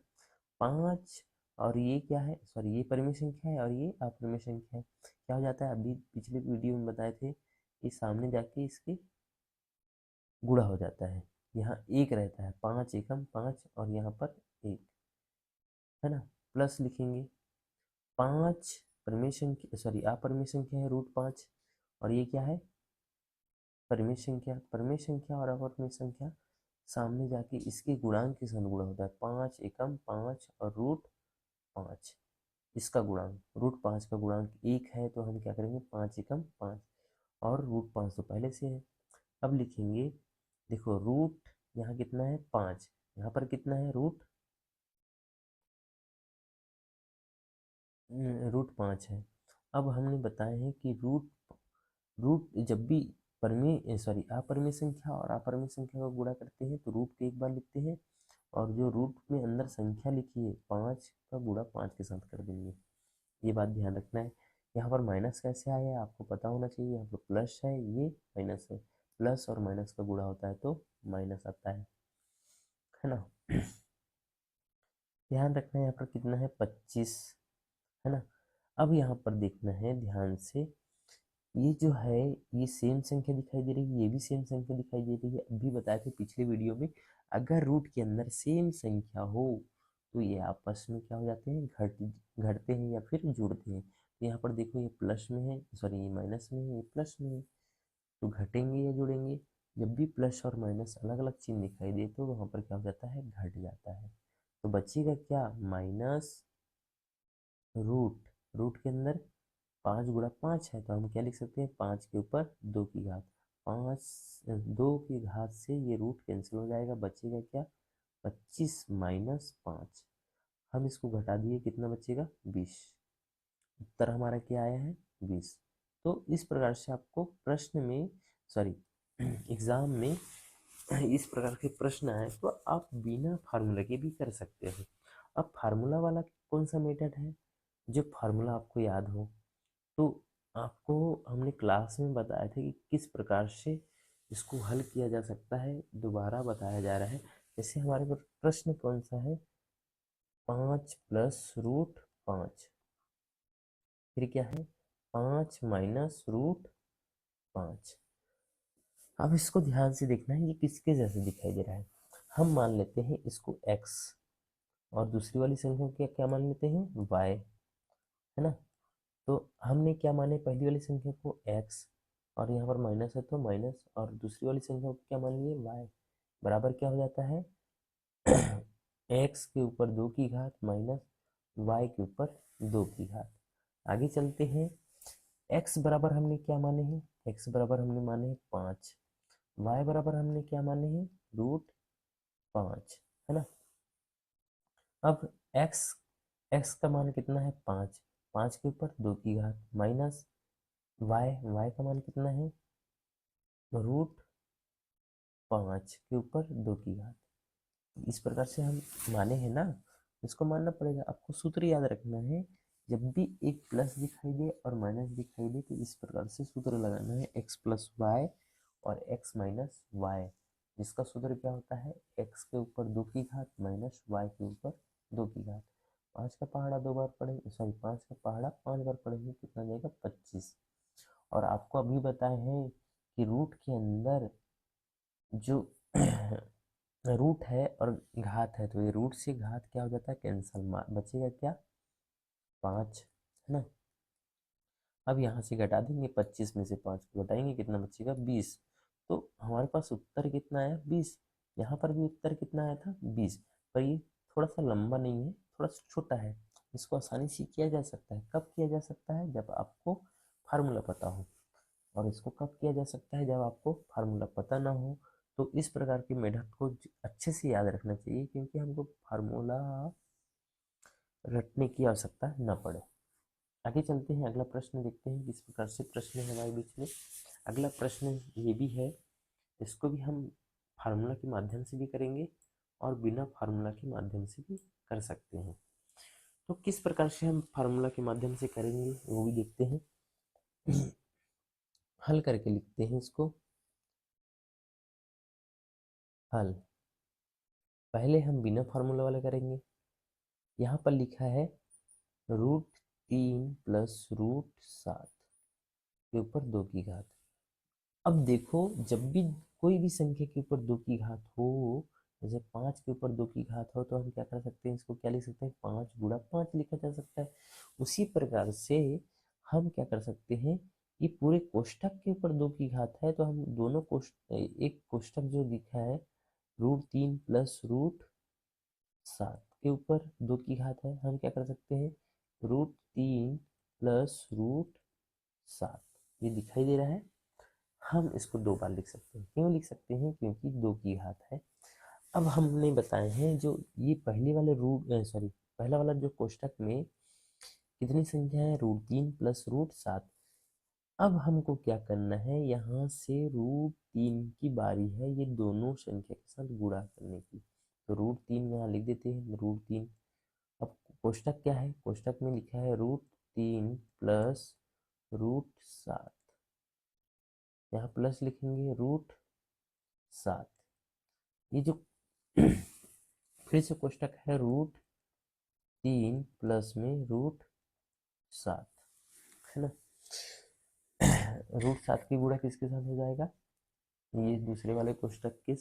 5 और ये क्या है, सॉरी ये परिमेय संख्या है और ये अपरिमेय संख्या है, क्या हो जाता है, अभी पिछले वीडियो में बताए थे, ये सामने जाके इसके गुणा हो जाता है। यहाँ एक रहता है, 5 एकम 5 और यहाँ पर 1, है ना। प्लस लिखेंगे, 5 परिमेय संख्या, सॉरी अपरिमेय संख्या है रूट 5, और ये क्या है, परिमेय संख्या और अपरिमेय संख्या सामने जाके इसके गुणांक के साथ गुणा होता है। 5 एकम 5 और रूट 5 इसका गुणांक, रूट 5 का गुणांक 1 है तो हम क्या करेंगे 5 एकम 5 और रूट 5 तो पहले से है। अब लिखेंगे, देखो रूट यहाँ कितना है 5, यहाँ पर कितना है रूट 5 है। अब हमने बताया है कि रूट रूट जब भी अपरिमेय संख्या और अपरिमेय संख्या को गुणा करते हैं तो रूट को एक बार लिखते हैं और जो रूट में अंदर संख्या लिखी है 5 का गुणा 5 के साथ कर देंगे। ये बात ध्यान रखना है। यहाँ पर माइनस कैसे आया आपको पता होना चाहिए। यहाँ पर प्लस है, ये माइनस है, प्लस और माइनस का गुणा होता है तो माइनस आता है ना। ध्यान रखना है यहाँ पर कितना है 25, है ना। अब यहाँ पर देखना है ध्यान से, ये जो है ये सेम संख्या दिखाई दे रही है, ये भी सेम संख्या दिखाई दे रही है। अभी बताए थे पिछले वीडियो में, अगर रूट के अंदर सेम संख्या हो तो ये आपस में क्या हो जाते हैं, घटते हैं या फिर जुड़ते हैं। तो यहाँ पर देखो ये प्लस में है, ये माइनस में है, ये प्लस में है, तो घटेंगे या जुड़ेंगे। जब भी प्लस और माइनस अलग अलग चिन्ह दिखाई दे तो वहाँ पर क्या हो जाता है, घट जाता है। तो बचेगा क्या, माइनस रूट, रूट के अंदर 5 गुणा 5 है तो हम क्या लिख सकते हैं 5 के ऊपर 2 की घात। 5 2 की घात से ये रूट कैंसिल हो जाएगा, बचेगा क्या 25 माइनस 5। हम इसको घटा दिए, कितना बचेगा 20। उत्तर हमारा क्या आया है 20। तो इस प्रकार से आपको प्रश्न में एग्जाम में इस प्रकार के प्रश्न आए तो आप बिना फार्मूला के भी कर सकते हो। अब फार्मूला वाला कौन सा मेथड है, जो फार्मूला आपको याद हो। तो आपको हमने क्लास में बताया था कि किस प्रकार से इसको हल किया जा सकता है, दोबारा बताया जा रहा है। जैसे हमारे पास प्रश्न कौन सा है, 5 प्लस रूट 5, फिर क्या है 5 माइनस रूट 5। अब इसको ध्यान से देखना है, ये किसके जैसे दिखाई दे रहा है। हम मान लेते हैं इसको x और दूसरी वाली संख्या को क्या मान लेते हैं y, है ना। तो हमने क्या माने, पहली वाली संख्या को x और यहाँ पर माइनस है तो माइनस, और दूसरी वाली संख्या को क्या मान लिए y, बराबर क्या हो जाता है x के ऊपर 2 की घात माइनस y के ऊपर 2 की घात। आगे चलते हैं, x बराबर हमने क्या माने हैं, x बराबर हमने माने हैं 5, y बराबर हमने क्या माने हैं रूट 5, है ना। अब x x का मान कितना है 5, 5 के ऊपर 2 की घात माइनस y का मान कितना है रूट 5 के ऊपर 2 की घात। इस प्रकार से हम माने हैं ना, इसको मानना पड़ेगा। आपको सूत्र याद रखना है, जब भी एक प्लस दिखाई दे और माइनस दिखाई दे तो इस प्रकार से सूत्र लगाना है, x प्लस वाई और x माइनस वाई, जिसका सूत्र क्या होता है x के ऊपर 2 की घात माइनस y के ऊपर 2 की घात। 5 का पहाड़ा 2 बार पढ़ेंगे, 5 का पहाड़ा 5 बार पढ़ेंगे, कितना जाएगा 25। और आपको अभी बताए हैं कि रूट के अंदर जो रूट है और घात है तो ये रूट से घात क्या हो जाता है कैंसल, बचेगा क्या 5, है ना। अब यहाँ से घटा देंगे, 25 में से 5 को घटाएंगे कितना बचेगा 20। तो हमारे पास उत्तर कितना आया 20। यहाँ पर भी उत्तर कितना आया था 20, पर ये थोड़ा सा लंबा नहीं है, थोड़ा सा छोटा है। इसको आसानी से किया जा सकता है, कब किया जा सकता है जब आपको फार्मूला पता हो, और इसको कब किया जा सकता है जब आपको फार्मूला पता ना हो। तो इस प्रकार की मेथड को अच्छे से याद रखना चाहिए, क्योंकि हमको फार्मूला रटने की आवश्यकता न पड़े। आगे चलते हैं, अगला प्रश्न देखते हैं किस प्रकार से प्रश्न है हमारे बीच में। अगला प्रश्न ये भी है, इसको भी हम फार्मूला के माध्यम से भी करेंगे और बिना फार्मूला के माध्यम से भी कर सकते हैं। तो किस प्रकार से हम फार्मूला के माध्यम से करेंगे वो भी देखते हैं। हल करके लिखते हैं इसको, हल पहले हम बिना फार्मूला वाला करेंगे। यहाँ पर लिखा है √3 प्लस √7 के ऊपर 2 की घात। अब देखो जब भी कोई भी संख्या के ऊपर 2 की घात हो, जैसे 5 के ऊपर 2 की घात हो, तो हम क्या कर सकते हैं, इसको क्या लिख सकते हैं 5 गुणा 5 लिखा जा सकता है। उसी प्रकार से हम क्या कर सकते हैं ये पूरे कोष्ठक के ऊपर 2 की घात है, तो हम दोनों एक कोष्ठक जो दिखा है √3 प्लस √7 के ऊपर 2 की घात है, हम क्या कर सकते हैं √3 प्लस √7 ये दिखाई दे रहा है, हम इसको 2 बार लिख सकते हैं। क्यों लिख सकते हैं? क्योंकि 2 की घात है। अब हमने बताए हैं जो ये पहले वाले पहला वाला जो कोष्ठक में कितनी संख्या है √3 प्लस √7। अब हमको क्या करना है, यहाँ से √3 की बारी है ये दोनों संख्या के साथ गुणा करने की, तो √3 यहाँ लिख देते हैं √3। अब कोष्ठक क्या है, कोष्ठक में लिखा है √3 प्लस √7, यहाँ प्लस लिखेंगे √7। ये जो फिर से कोष्ठक है √3 प्लस में √7, है ना। √7 की गुणा किसके साथ हो जाएगा, ये दूसरे वाले कोष्ठक के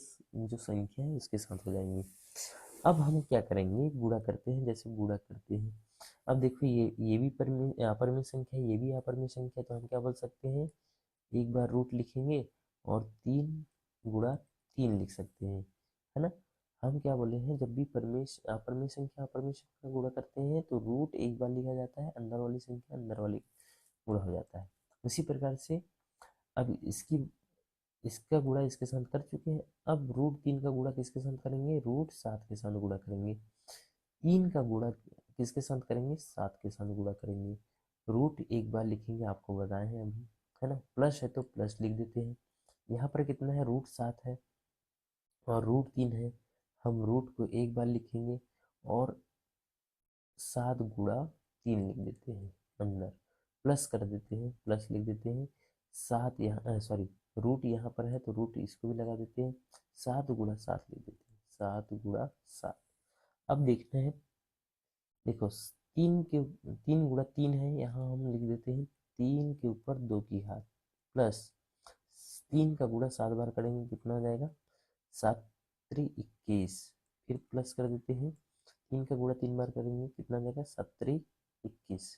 जो संख्या है उसके साथ हो जाएंगे। अब हम क्या करेंगे, गुणा करते हैं, जैसे गुणा करते हैं। अब देखो ये भी यहाँ पर में संख्या है, ये भी यहाँ पर में संख्या है, तो हम क्या बोल सकते हैं, एक बार रूट लिखेंगे और 3 गुणा 3 लिख सकते हैं, है ना। हम क्या बोले हैं, जब भी अपरमेय संख्या अपरमेय संख्या गुणा करते हैं तो रूट एक बार लिखा जाता है, अंदर वाली संख्या अंदर वाली गुणा हो जाता है। उसी प्रकार से अब इसका गुणा इसके साथ कर चुके हैं, अब √3 का गुणा किसके साथ करेंगे, √7 के साथ गुणा करेंगे। 3 का गुणा किसके साथ करेंगे, 7 के साथ गुणा करेंगे। रूट एक बार लिखेंगे, आपको बताए हैं अभी, है ना। प्लस है तो प्लस लिख देते हैं। यहाँ पर कितना है, √7 है और √3 है, हम रूट को एक बार लिखेंगे और 7 गुणा 3 लिख देते हैं, अंदर प्लस कर देते हैं, प्लस लिख देते हैं। 7 यहाँ रूट यहाँ पर है तो रूट इसको भी लगा देते हैं, 7 गुणा 7 लिख देते हैं, 7 गुणा 7। अब देखना है, देखो 3 गुणा 3 है, यहाँ हम लिख देते हैं 3 के ऊपर 2 की घात प्लस 3 का गुणा 7 बार करेंगे कितना आ जाएगा, 7 3 21, फिर प्लस कर देते हैं, 3 का गुणा 3 बार करेंगे कितना आ जाएगा, 7 3 21।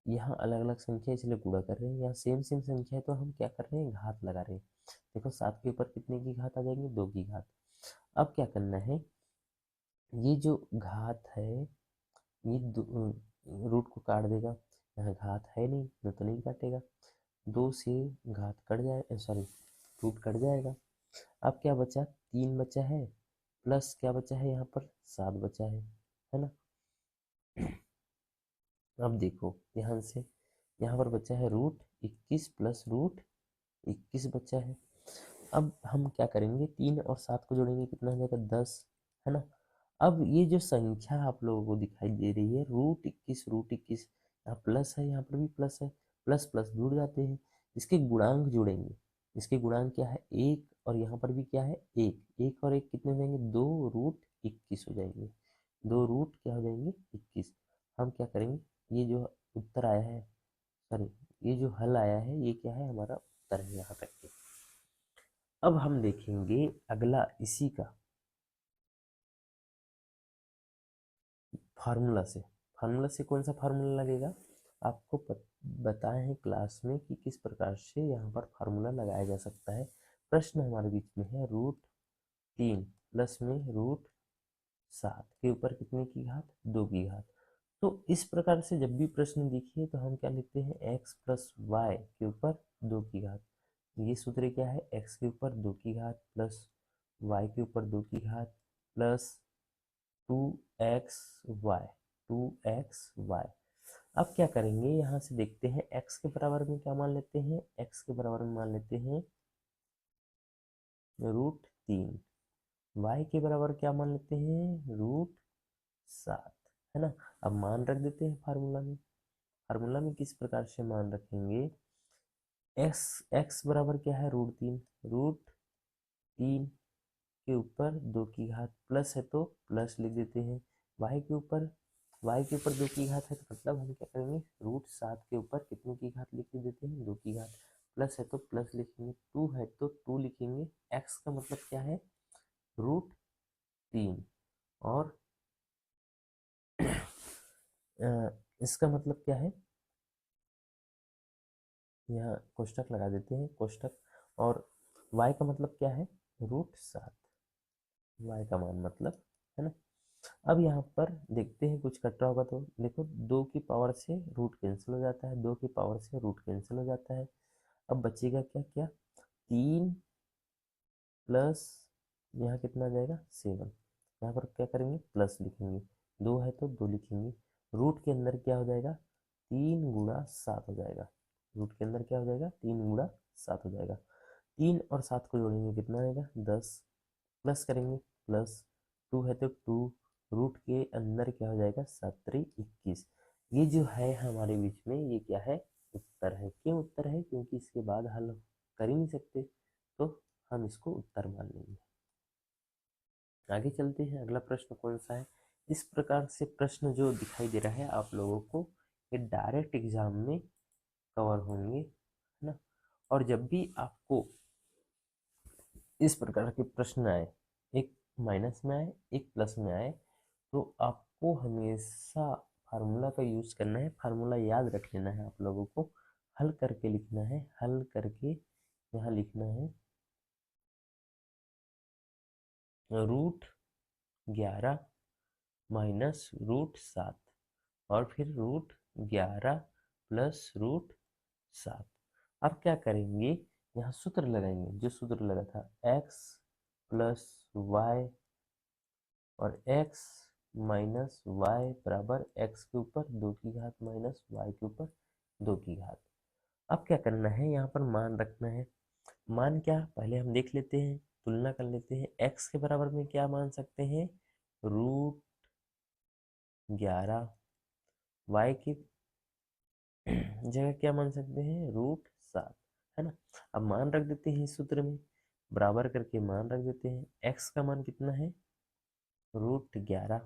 यहाँ अलग अलग संख्या इसलिए गुणा कर रहे हैं, यहाँ सेम सेम संख्या है तो हम क्या कर रहे हैं, घात लगा रहे हैं। देखो 7 के ऊपर कितने की घात आ जाएंगे, 2 की घात। अब क्या करना है, ये जो घात है ये रूट को काट देगा, यहाँ घात है नहीं तो नहीं काटेगा, 2 से घात कट जाए, रूट कट जाएगा। अब क्या बचा, 3 बचा है प्लस क्या बचा है, यहाँ पर 7 बचा है ना। अब देखो ध्यान से, यहाँ पर बचा है √21 प्लस √21 बचा है। अब हम क्या करेंगे, 3 और 7 को जोड़ेंगे कितना हो जाएगा, 10, है ना। अब ये जो संख्या आप लोगों को दिखाई दे रही है √21, यहाँ प्लस है, यहाँ पर भी प्लस है, प्लस प्लस जुड़ जाते हैं, इसके गुणांक जुड़ेंगे। इसके गुणांक क्या है, 1, और यहाँ पर भी क्या है, 1 और 1 कितने हो जाएंगे, 2√21 हो जाएंगे, 2 रूट क्या हो जाएंगे 21। हम क्या करेंगे, ये जो उत्तर आया है, सॉरी ये जो हल आया है ये क्या है, हमारा उत्तर है यहाँ तक के। अब हम देखेंगे अगला इसी का फार्मूला से कौन सा फार्मूला लगेगा, आपको बताए हैं क्लास में कि किस प्रकार से यहाँ पर फार्मूला लगाया जा सकता है। प्रश्न हमारे बीच में है √3 प्लस में √7 के ऊपर कितने की घात, 2 की घात। तो इस प्रकार से जब भी प्रश्न दिखिए तो हम क्या लिखते हैं, x प्लस वाई के ऊपर 2 की घात। ये सूत्र क्या है, x के ऊपर 2 की घात प्लस y के ऊपर 2 की घात प्लस 2xy 2xy। अब क्या करेंगे, यहाँ से देखते हैं x के बराबर में क्या मान लेते हैं, x के बराबर में मान लेते हैं √3, y के बराबर क्या मान लेते हैं, √7, है ना। अब मान रख देते हैं फार्मूला में किस प्रकार से मान रखेंगे, x बराबर क्या है, √3 के ऊपर 2 की घात प्लस है तो प्लस लिख देते हैं, y के ऊपर 2 की घात है तो मतलब हम क्या करेंगे, √7 के ऊपर कितने की घात लिख देते हैं, 2 की घात, प्लस है तो प्लस लिखेंगे, 2 है तो 2 लिखेंगे। x का मतलब क्या है, √3, और इसका मतलब क्या है, यहाँ कोष्टक लगा देते हैं, कोष्टक, और y का मतलब क्या है, √7, y का मान मतलब, है ना। अब यहाँ पर देखते हैं कुछ कट रहा होगा तो देखो 2 की पावर से रूट कैंसिल हो जाता है, 2 की पावर से रूट कैंसिल हो जाता है। अब बचेगा क्या क्या, 3 प्लस यहाँ कितना आ जाएगा 7, यहाँ पर क्या करेंगे प्लस लिखेंगे, 2 है तो 2 लिखेंगे, रूट के अंदर क्या हो जाएगा 3 गुणा 7 हो जाएगा, रूट के अंदर क्या हो जाएगा 3 गुणा 7 हो जाएगा, 3 और 7 को जोड़ेंगे कितना आएगा 10, प्लस करेंगे प्लस, 2 है तो 2, रूट के अंदर क्या हो जाएगा 7×3=21। ये जो है हमारे बीच में ये क्या है, उत्तर है। क्यों उत्तर है, क्योंकि इसके बाद हल कर ही नहीं सकते, तो हम इसको उत्तर मान लेंगे। आगे चलते हैं, अगला प्रश्न कौन सा है। इस प्रकार से प्रश्न जो दिखाई दे रहा है आप लोगों को, ये डायरेक्ट एग्जाम में कवर होंगे, है ना। और जब भी आपको इस प्रकार के प्रश्न आए, एक माइनस में आए एक प्लस में आए, तो आपको हमेशा फार्मूला का यूज करना है, फार्मूला याद रख लेना है आप लोगों को, हल करके लिखना है, हल करके यहाँ लिखना है √11 माइनस √7 और फिर √11 प्लस √7। अब क्या करेंगे, यहाँ सूत्र लगाएंगे, जो सूत्र लगा था x प्लस वाई और x माइनस वाई बराबर x के ऊपर 2 की घात माइनस y के ऊपर 2 की घात। अब क्या करना है, यहाँ पर मान रखना है, मान क्या पहले हम देख लेते हैं, तुलना कर लेते हैं, x के बराबर में क्या मान सकते हैं √11, y की जगह क्या मान सकते हैं √7, है ना। अब मान रख देते हैं इस सूत्र में, बराबर करके मान रख देते हैं, x का मान कितना है √11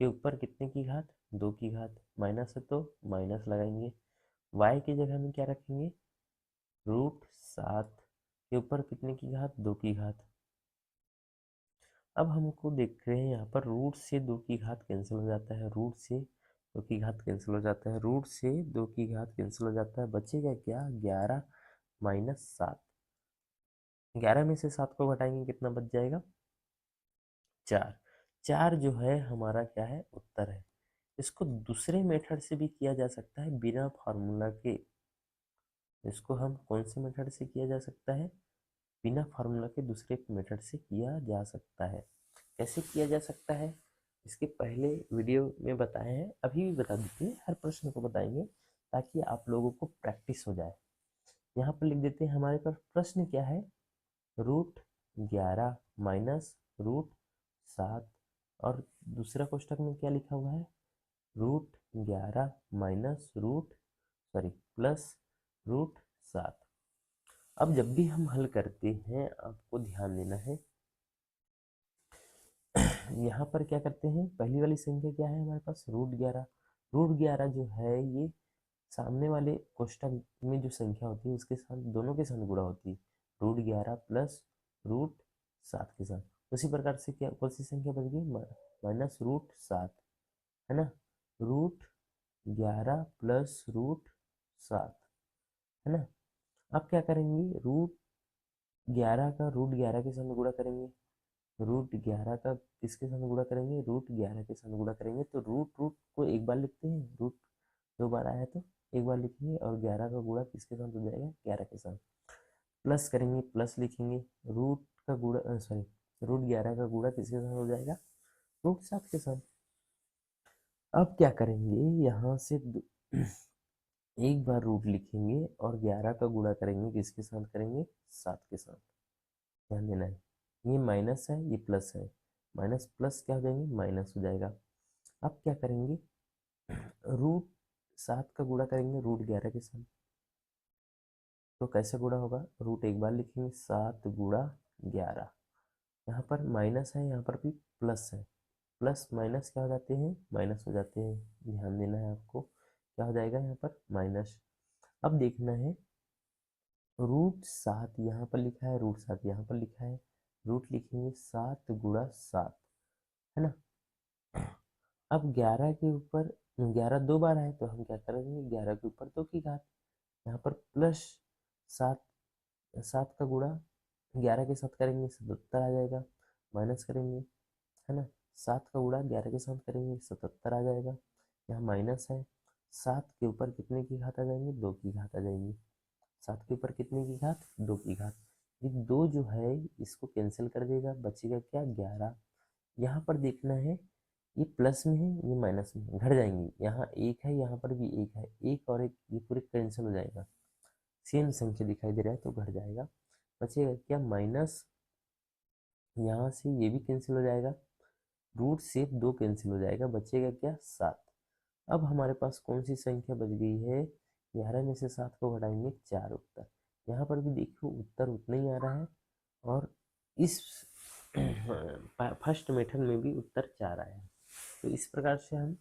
के ऊपर कितने की घात 2 की घात, माइनस है तो माइनस लगाएंगे, y की जगह में क्या रखेंगे √7 के ऊपर कितने की घात 2 की घात। अब हमको देख रहे हैं यहाँ पर रूट से 2 की घात कैंसिल हो जाता है, रूट से 2 की घात कैंसिल हो जाता है, रूट से 2 की घात कैंसिल हो जाता है, बचेगा क्या 11 माइनस 7, 11 में से 7 को घटाएंगे कितना बच जाएगा 4, 4 जो है हमारा क्या है उत्तर है। इसको दूसरे मेथड से भी किया जा सकता है बिना फार्मूला के, इसको हम कौन से मेथड से किया जा सकता है, बिना फार्मूला के दूसरे मेथड से किया जा सकता है। कैसे किया जा सकता है, इसके पहले वीडियो में बताए हैं, अभी भी बता देते हैं, हर प्रश्न को बताएंगे ताकि आप लोगों को प्रैक्टिस हो जाए। यहाँ पर लिख देते हैं हमारे पास प्रश्न क्या है, √11 माइनस √7 और दूसरा कोष्टक में क्या लिखा हुआ है √11 माइनस प्लस √7। अब जब भी हम हल करते हैं आपको ध्यान देना है, यहाँ पर क्या करते हैं, पहली वाली संख्या क्या है हमारे पास √11, √11 जो है ये सामने वाले कोष्टक में जो संख्या होती है उसके साथ दोनों के साथ गुणा होती है, √11 प्लस √7 के साथ। उसी प्रकार से क्या कौन सी संख्या बच गई माइनस √7, है ना, √11 प्लस √7, है ना। अब क्या करेंगे √11 का √11 के साथ गुणा करेंगे, √11 का किसके साथ गुणा करेंगे √11 के साथ गुणा करेंगे, तो रूट रूट को एक बार लिखते हैं, रूट 2 बार आया तो एक बार लिखेंगे, और 11 का गुणा किसके साथ हो जाएगा 11 के साथ, प्लस करेंगे प्लस लिखेंगे, रूट का गुणा सॉरी √11 का गुणा किसके साथ हो जाएगा √7 के साथ। अब क्या करेंगे यहाँ से एक बार रूट लिखेंगे और 11 का गुणा करेंगे किसके साथ करेंगे 7 के साथ, ध्यान देना है, ये माइनस है ये प्लस है, माइनस प्लस क्या हो जाएंगे माइनस हो जाएगा। अब क्या करेंगे √7 का गुणा करेंगे √11 के साथ, तो कैसे गुणा होगा, रूट एक बार लिखेंगे 7 गुणा 11, यहाँ पर माइनस है यहाँ पर भी प्लस है, प्लस माइनस क्या हो जाते हैं माइनस हो जाते हैं, ध्यान देना है आपको, क्या हो जाएगा यहाँ पर माइनस। अब देखना है √7 यहाँ पर लिखा है, √7 यहाँ पर लिखा है, रूट लिखेंगे 7 गुणा 7, है ना। अब 11 के ऊपर 11 2 बार है तो हम क्या करेंगे 11 के ऊपर 2 की घात, यहाँ पर प्लस 7, 7 का गुणा 11 के साथ करेंगे 77 आ जाएगा, माइनस करेंगे, है ना, 7 का गुणा 11 के साथ करेंगे 77 आ जाएगा, यहाँ माइनस है, 7 के ऊपर कितने की घात आ जाएंगे, 2 की घात आ जाएगी, 7 के ऊपर कितने की घात, 2 की घात, ये 2 जो है इसको कैंसिल कर देगा, बचेगा क्या, 11। यहाँ पर देखना है ये प्लस में है ये माइनस में है, घट जाएंगे, यहाँ एक है यहाँ पर भी एक है, एक और एक ये पूरे कैंसिल हो जाएगा, सेम संख्या दिखाई दे रहा है तो घट जाएगा, बचेगा क्या, माइनस, यहाँ से ये भी कैंसिल हो जाएगा, रूट से 2 कैंसिल हो जाएगा, बचेगा क्या, 7। अब हमारे पास कौन सी संख्या बच गई है, 11 में से 7 को घटाएंगे 4 उत्तर, यहाँ पर भी देखो उत्तर उतना ही आ रहा है, और इस फर्स्ट मेथड में भी उत्तर 4 आया है। तो इस प्रकार से हम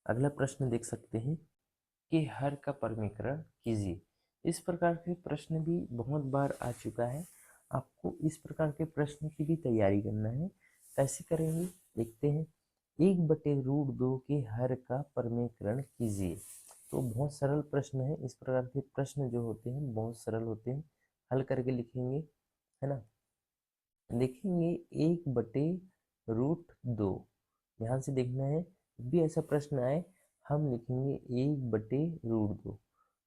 अगला प्रश्न देख सकते हैं कि हर का परमीकरण कीजिए। इस प्रकार के प्रश्न भी बहुत बार आ चुका है, आपको इस प्रकार के प्रश्न की भी तैयारी करना है। कैसे करेंगे देखते हैं, 1/√2 के हर का परमीकरण कीजिए। तो बहुत सरल प्रश्न है, इस प्रकार के प्रश्न जो होते हैं बहुत सरल होते हैं, हल करके लिखेंगे, है ना। देखेंगे 1/√2, ध्यान से देखना है, जब भी ऐसा प्रश्न आए हम लिखेंगे 1/√2।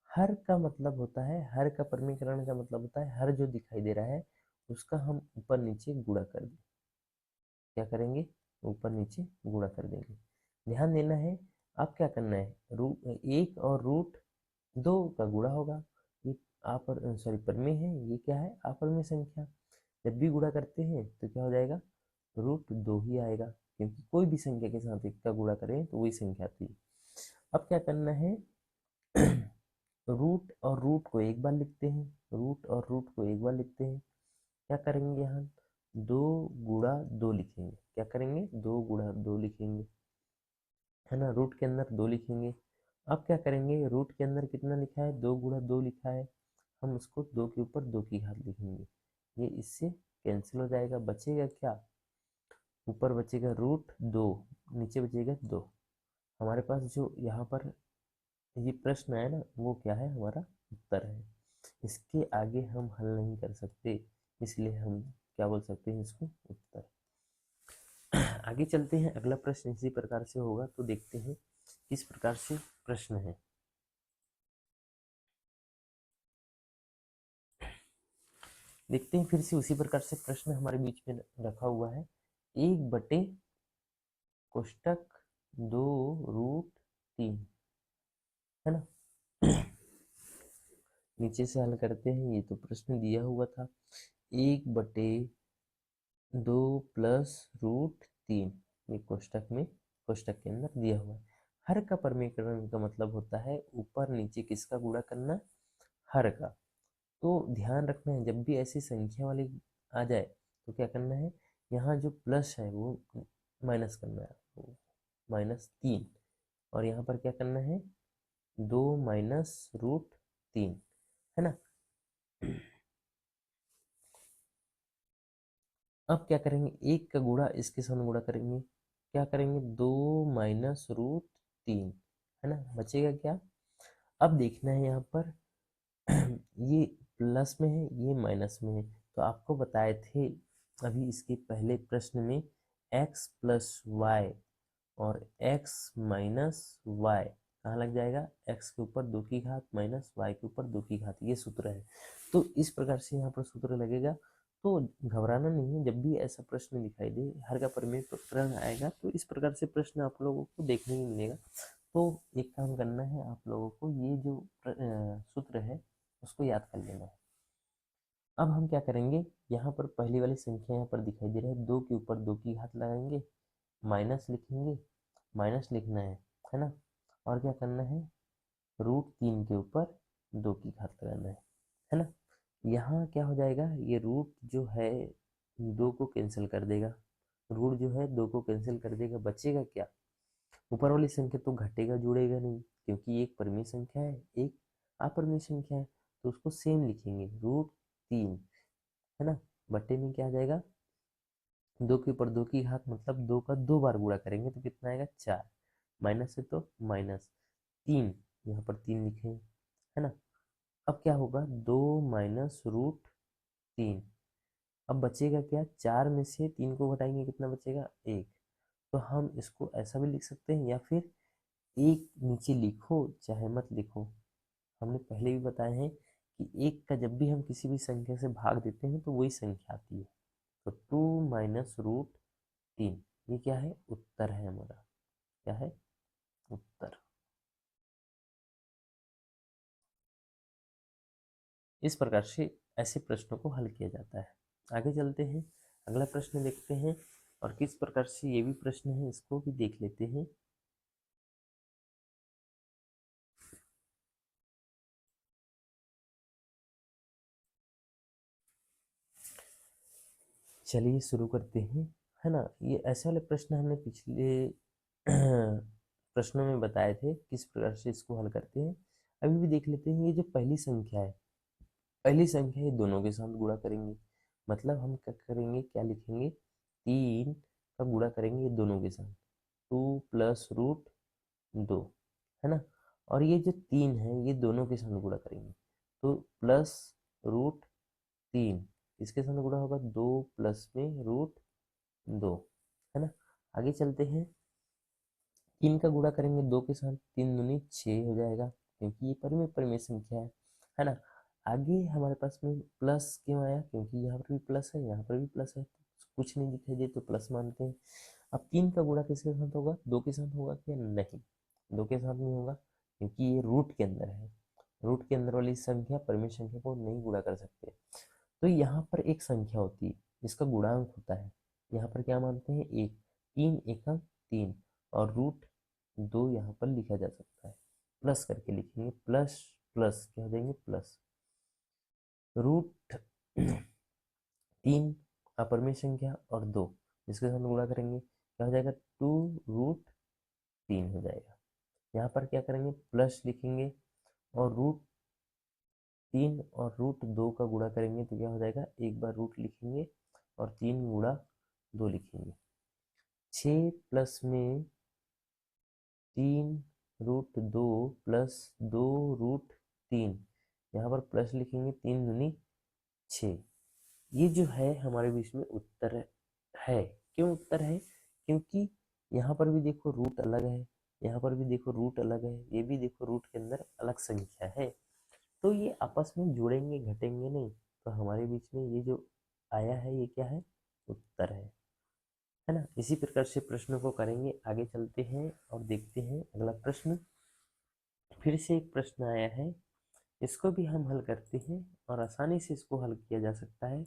हर का मतलब होता है, हर का परमीकरण का मतलब होता है हर जो दिखाई दे रहा है उसका हम ऊपर नीचे गुणा कर दें, क्या करेंगे, ऊपर नीचे गुणा कर देंगे। ध्यान देना है, आप क्या करना है, रूट 1 और √2 का गुणा होगा, ये सॉरी परमेय है, ये क्या है, अपरमेय संख्या, जब भी गुणा करते हैं तो क्या हो जाएगा, √2 ही आएगा, क्योंकि कोई भी संख्या के साथ एक का गुणा करें तो वही संख्या आती है। अब क्या करना है, रूट और रूट को एक बार लिखते हैं, रूट और रूट को एक बार लिखते हैं, क्या करेंगे हम 2 गुणा 2 लिखेंगे, क्या करेंगे 2 गुणा 2 लिखेंगे, है ना, रूट के अंदर 2 लिखेंगे। अब क्या करेंगे, रूट के अंदर कितना लिखा है, 2 गुणा 2 लिखा है, हम उसको 2 के ऊपर 2 की घात लिखेंगे, ये इससे कैंसिल हो जाएगा, बचेगा क्या, ऊपर बचेगा √2, नीचे बचेगा 2। हमारे पास जो यहाँ पर ये प्रश्न है ना वो क्या है, हमारा उत्तर है, इसके आगे हम हल नहीं कर सकते, इसलिए हम क्या बोल सकते हैं इसको उत्तर। आगे चलते हैं, अगला प्रश्न इसी प्रकार से होगा, तो देखते हैं किस प्रकार से प्रश्न है। देखते हैं फिर से उसी प्रकार से प्रश्न हमारे बीच में रखा हुआ है, 1/2√3, है ना। नीचे से हल करते हैं, ये तो प्रश्न दिया हुआ था, 1/2 + √3, ये कोष्टक के अंदर दिया हुआ है। हर का परमीकरण का मतलब होता है ऊपर नीचे किसका गुणा करना, हर का। तो ध्यान रखना है जब भी ऐसी संख्या वाली आ जाए तो क्या करना है, यहाँ जो प्लस है वो माइनस करना है, -3, और यहाँ पर क्या करना है 2 - √3, है ना। अब क्या करेंगे, 1 का गुणा इसके साथ गुणा करेंगे, क्या करेंगे 2 - √3, है ना, बचेगा क्या। अब देखना है यहाँ पर ये प्लस में है ये माइनस में है, तो आपको बताए थे अभी इसके पहले प्रश्न में x + y और x - y कहाँ लग जाएगा, x के ऊपर 2 की घात माइनस y के ऊपर 2 की घात, ये सूत्र है। तो इस प्रकार से यहाँ पर सूत्र लगेगा, तो घबराना नहीं है, जब भी ऐसा प्रश्न दिखाई दे हर का परमेय प्रकरण आएगा तो इस प्रकार से प्रश्न आप लोगों को देखने को मिलेगा। तो एक काम करना है, आप लोगों को ये जो सूत्र है उसको याद कर लेना है। अब हम क्या करेंगे, यहाँ पर पहली वाली संख्या यहाँ पर दिखाई दे रहा है, 2 के ऊपर 2 की घात लगाएंगे, माइनस लिखेंगे, माइनस लिखना है ना, और क्या करना है √3 के ऊपर 2 की घात लगाना है ना। यहाँ क्या हो जाएगा, ये रूट जो है 2 को कैंसिल कर देगा, रूट जो है 2 को कैंसिल कर देगा, बचेगा क्या, ऊपर वाली संख्या तो घटेगा जुड़ेगा नहीं, क्योंकि एक परिमेय संख्या है एक अपरिमेय संख्या है, तो उसको सेम लिखेंगे √3, है ना, बटे में क्या आ जाएगा 2 के ऊपर 2 की घात, मतलब 2 का 2 बार गुणा करेंगे तो कितना आएगा 4, माइनस है तो -3, यहाँ पर 3 लिखे, है ना। अब क्या होगा, 2 माइनस रूट 3। अब बचेगा क्या, 4 में से 3 को घटाएंगे कितना बचेगा, 1। तो हम इसको ऐसा भी लिख सकते हैं, या फिर एक नीचे लिखो चाहे मत लिखो। हमने पहले भी बताए हैं कि एक का जब भी हम किसी भी संख्या से भाग देते हैं तो वही संख्या आती है। तो 2 माइनस रूट 3, ये क्या है, उत्तर है हमारा, क्या है, उत्तर। इस प्रकार से ऐसे प्रश्नों को हल किया जाता है। आगे चलते हैं, अगला प्रश्न देखते हैं, और किस प्रकार से ये भी प्रश्न है इसको भी देख लेते हैं। चलिए शुरू करते हैं, है ना। ये ऐसे वाले प्रश्न हमने पिछले प्रश्नों में बताए थे किस प्रकार से इसको हल करते हैं। अभी भी देख लेते हैं। ये जो पहली संख्या है, पहली संख्या ये दोनों के साथ गुणा करेंगे, मतलब हम क्या करेंगे, क्या लिखेंगे, 3 का गुणा करेंगे ये दोनों के साथ, 2 प्लस रूट 2, है ना। और ये जो 3 है ये दोनों के साथ गुणा करेंगे, तो प्लस रूट 3, इसके साथ गुणा होगा 2 प्लस में रूट 2, है ना। आगे चलते हैं, 3 का गुणा करेंगे 2 के साथ, 3 दूनी 6 हो जाएगा, क्योंकि ये परिमेय परिमेय संख्या है ना। आगे हमारे पास में प्लस क्यों आया, क्योंकि यहाँ पर भी प्लस है, यहाँ पर भी प्लस है, तो कुछ नहीं दिखाई दे तो प्लस मानते हैं। अब 3 का गुणा किसके साथ होगा, 2 के साथ होगा क्या, नहीं, 2 के साथ नहीं होगा, क्योंकि ये रूट के अंदर है। रूट के अंदर वाली संख्या परिमेय संख्या को नहीं गुणा कर सकते। तो यहाँ पर एक संख्या होती है जिसका गुणांक होता है, यहाँ पर क्या मानते हैं, एक, 3 एकम 3, और रूट 2 यहाँ पर लिखा जा सकता है, प्लस करके लिखेंगे, प्लस प्लस क्या हो जाएंगे, प्लस रूट 3 अपरिमेय संख्या और 2 जिसके साथ गुणा करेंगे क्या हो जाएगा, 2 रूट 3 हो जाएगा। यहाँ पर क्या करेंगे, प्लस लिखेंगे, और रूट 3 और रूट 2 का गुणा करेंगे तो क्या हो जाएगा, एक बार रूट लिखेंगे और 3 गुणा 2 लिखेंगे, 6 प्लस में 3 रूट 2 प्लस 2 रूट 3, यहाँ पर प्लस लिखेंगे, 3 दूनी 6। ये जो है हमारे बीच में उत्तर है। क्यों उत्तर है, क्योंकि यहाँ पर भी देखो रूट अलग है, यहाँ पर भी देखो रूट अलग है, ये भी देखो रूट के अंदर अलग संख्या है, तो ये आपस में जुड़ेंगे घटेंगे नहीं, तो हमारे बीच में ये जो आया है ये क्या है, उत्तर है ना। इसी प्रकार से प्रश्नों को करेंगे। आगे चलते हैं और देखते हैं अगला प्रश्न। फिर से एक प्रश्न आया है, इसको भी हम हल करते हैं, और आसानी से इसको हल किया जा सकता है।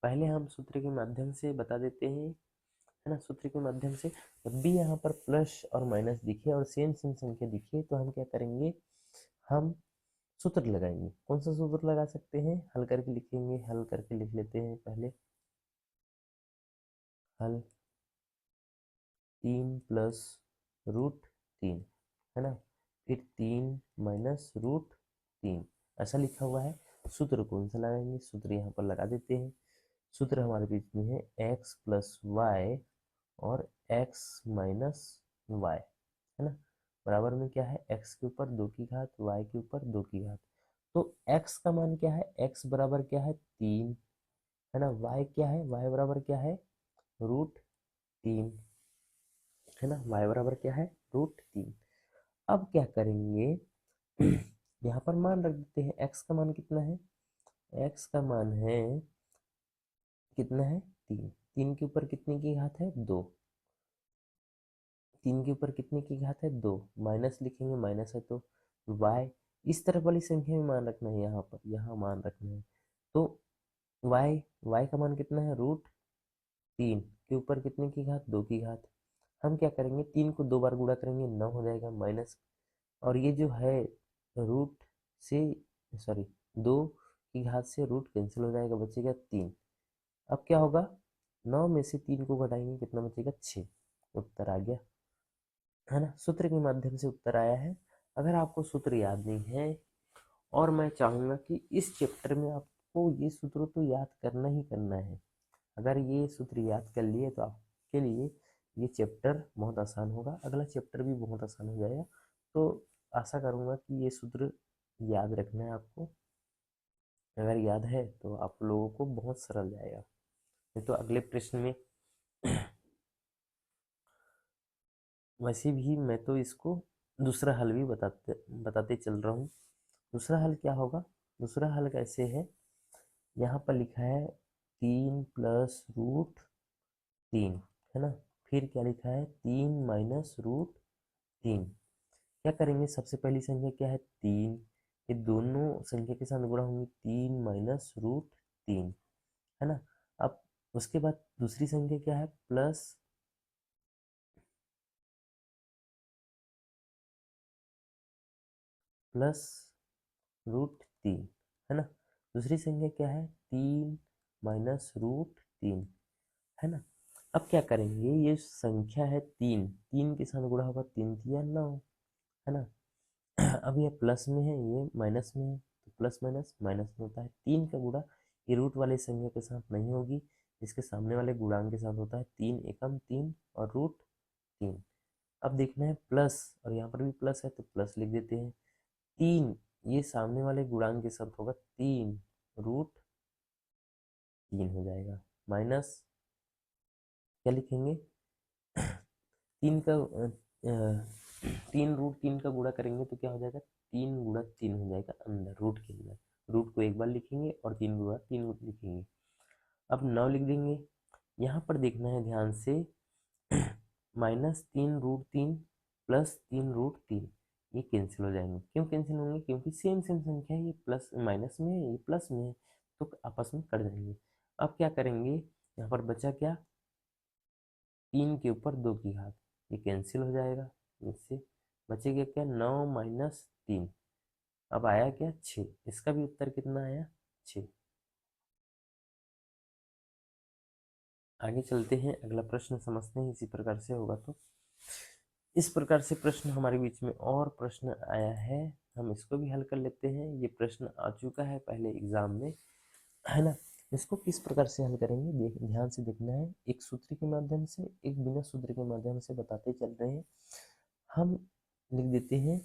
पहले हम सूत्र के माध्यम से बता देते हैं, है ना। सूत्र के माध्यम से जब भी यहाँ पर प्लस और माइनस दिखे और सेम सेम संख्या दिखे तो हम क्या करेंगे, हम सूत्र लगाएंगे। कौन सा सूत्र लगा सकते हैं, हल करके लिखेंगे, हल करके लिख लेते हैं पहले, हल 3 प्लस रूट 3, है ना, फिर 3 माइनस रूट 3, ऐसा लिखा हुआ है। सूत्र कौन सा लगाएंगे, सूत्र यहाँ पर लगा देते हैं। सूत्र हमारे बीच में है x प्लस वाई और x माइनस वाई, है ना, बराबर में क्या है, x के ऊपर 2 की घात, y के ऊपर 2 की घात। तो x का मान क्या है, x बराबर क्या है, 3, है ना। y क्या है, y बराबर क्या है, रूट 3, है ना। y बराबर क्या है, रूट 3। अब क्या करेंगे, यहाँ पर मान रख देते हैं, x का मान कितना है, x का मान है कितना है, 3, 3 के ऊपर कितने की घात है, 2, 3 के ऊपर कितने की घात है, 2, माइनस लिखेंगे, माइनस है तो y इस तरफ वाली संख्या में मान रखना है, यहाँ पर यहाँ मान रखना है, तो y का मान कितना है, रूट 3 के ऊपर कितने की घात, 2 की घात। हम क्या करेंगे, 3 को 2 बार गुणा करेंगे, 9 हो जाएगा, माइनस, और ये जो है रूट से, सॉरी, 2 की घात से रूट कैंसिल हो जाएगा, बचेगा 3। अब क्या होगा, 9 में से 3 को घटाएंगे कितना बचेगा, 6, उत्तर आ गया, है ना। सूत्र के माध्यम से उत्तर आया है। अगर आपको सूत्र याद नहीं है, और मैं चाहूँगा कि इस चैप्टर में आपको ये सूत्र तो याद करना ही करना है, अगर ये सूत्र याद कर लिए तो आपके लिए ये चैप्टर बहुत आसान होगा, अगला चैप्टर भी बहुत आसान हो जाएगा। तो आशा करूँगा कि ये सूत्र याद रखना है आपको। अगर याद है तो आप लोगों को बहुत सरल जाएगा। नहीं तो अगले प्रश्न में वैसे भी मैं तो इसको दूसरा हल भी बताते बताते चल रहा हूँ। दूसरा हल क्या होगा? दूसरा हल कैसे है? यहाँ पर लिखा है 3 + √3, है ना। फिर क्या लिखा है? 3 - √3। क्या करेंगे? सबसे पहली संख्या क्या है? 3। ये दोनों संख्या के साथ गुणा होंगे, 3 - √3, है ना। अब उसके बाद दूसरी संख्या क्या है? प्लस √3, है ना। दूसरी संख्या क्या है? 3 - √3, है ना। अब क्या करेंगे? ये संख्या है 3, 3 के साथ गुणा होगा, 3 × 3 = 9, है ना। अब ये प्लस में है, ये माइनस में है, तो प्लस माइनस माइनस में होता है। 3 का गुणा ये रूट वाले संख्या के साथ नहीं होगी, इसके सामने वाले गुणांक के साथ होता है। 3 एकम 3 और √3। अब देखना है प्लस, और यहाँ पर भी प्लस है तो प्लस लिख देते हैं। 3 ये सामने वाले गुणांक के साथ होगा, 3 √3 हो जाएगा। माइनस क्या लिखेंगे? 3 का 3 √3 का गुणा करेंगे तो क्या हो जाएगा? 3 × 3 हो जाएगा अंदर, रूट के अंदर। रूट को एक बार लिखेंगे और 3 × 3 लिखेंगे। अब 9 लिख देंगे। यहाँ पर देखना है ध्यान से, -3 √3 +3 √3 ये कैंसिल हो जाएंगे। क्यों कैंसिल होंगे? क्योंकि सेम सेम संख्या है, ये प्लस माइनस में है, ये प्लस में है, तो आपस में कट जाएंगे। अब क्या करेंगे? यहाँ पर बचा क्या? 3 के ऊपर 2 की घात, ये कैंसिल हो जाएगा। इससे बचेगा क्या? 9 - 3। अब आया क्या? 6। इसका भी उत्तर कितना आया? 6। आगे चलते हैं, अगला प्रश्न समझते हैं। इसी प्रकार से होगा तो इस प्रकार से प्रश्न हमारे बीच में और प्रश्न आया है, हम इसको भी हल कर लेते हैं। ये प्रश्न आ चुका है पहले एग्जाम में, है ना। इसको किस प्रकार से हल करेंगे, ध्यान से देखना है। एक सूत्र के माध्यम से, एक बिना सूत्र के माध्यम से बताते चल रहे हैं। हम लिख देते हैं,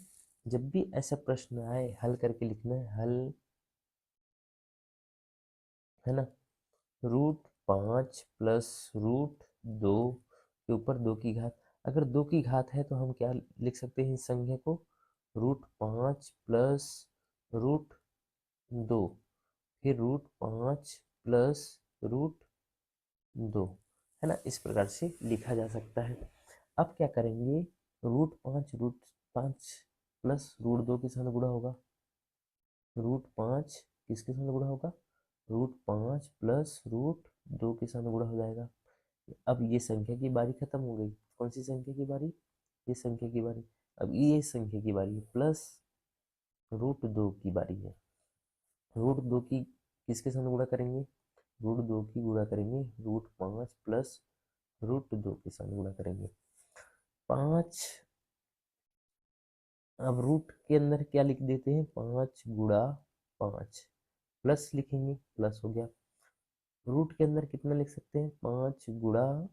जब भी ऐसा प्रश्न आए हल करके लिखना है, हल, है ना। √5 + √2 के ऊपर 2 की घात। अगर 2 की घात है तो हम क्या लिख सकते हैं इस संख्या को? √5 + √2, फिर √5 + √2, है ना। इस प्रकार से लिखा जा सकता है। अब क्या करेंगे? √5 + √2 के साथ गुणा होगा। √5 किसके साथ गुणा होगा? √5 + √2 के साथ गुणा हो जाएगा। अब ये संख्या की बारी खत्म हो गई। कौन सी संख्या की बारी? ये संख्या की बारी। अब ये संख्या की बारी है, प्लस √2 की बारी है। √2 की किसके साथ गुणा करेंगे? √2 की गुणा करेंगे √5 + √2 के साथ गुणा करेंगे। 5, अब रूट के अंदर क्या लिख देते हैं? 5 × 5, प्लस लिखेंगे, प्लस हो गया। रूट के अंदर कितना लिख सकते हैं? 5 ×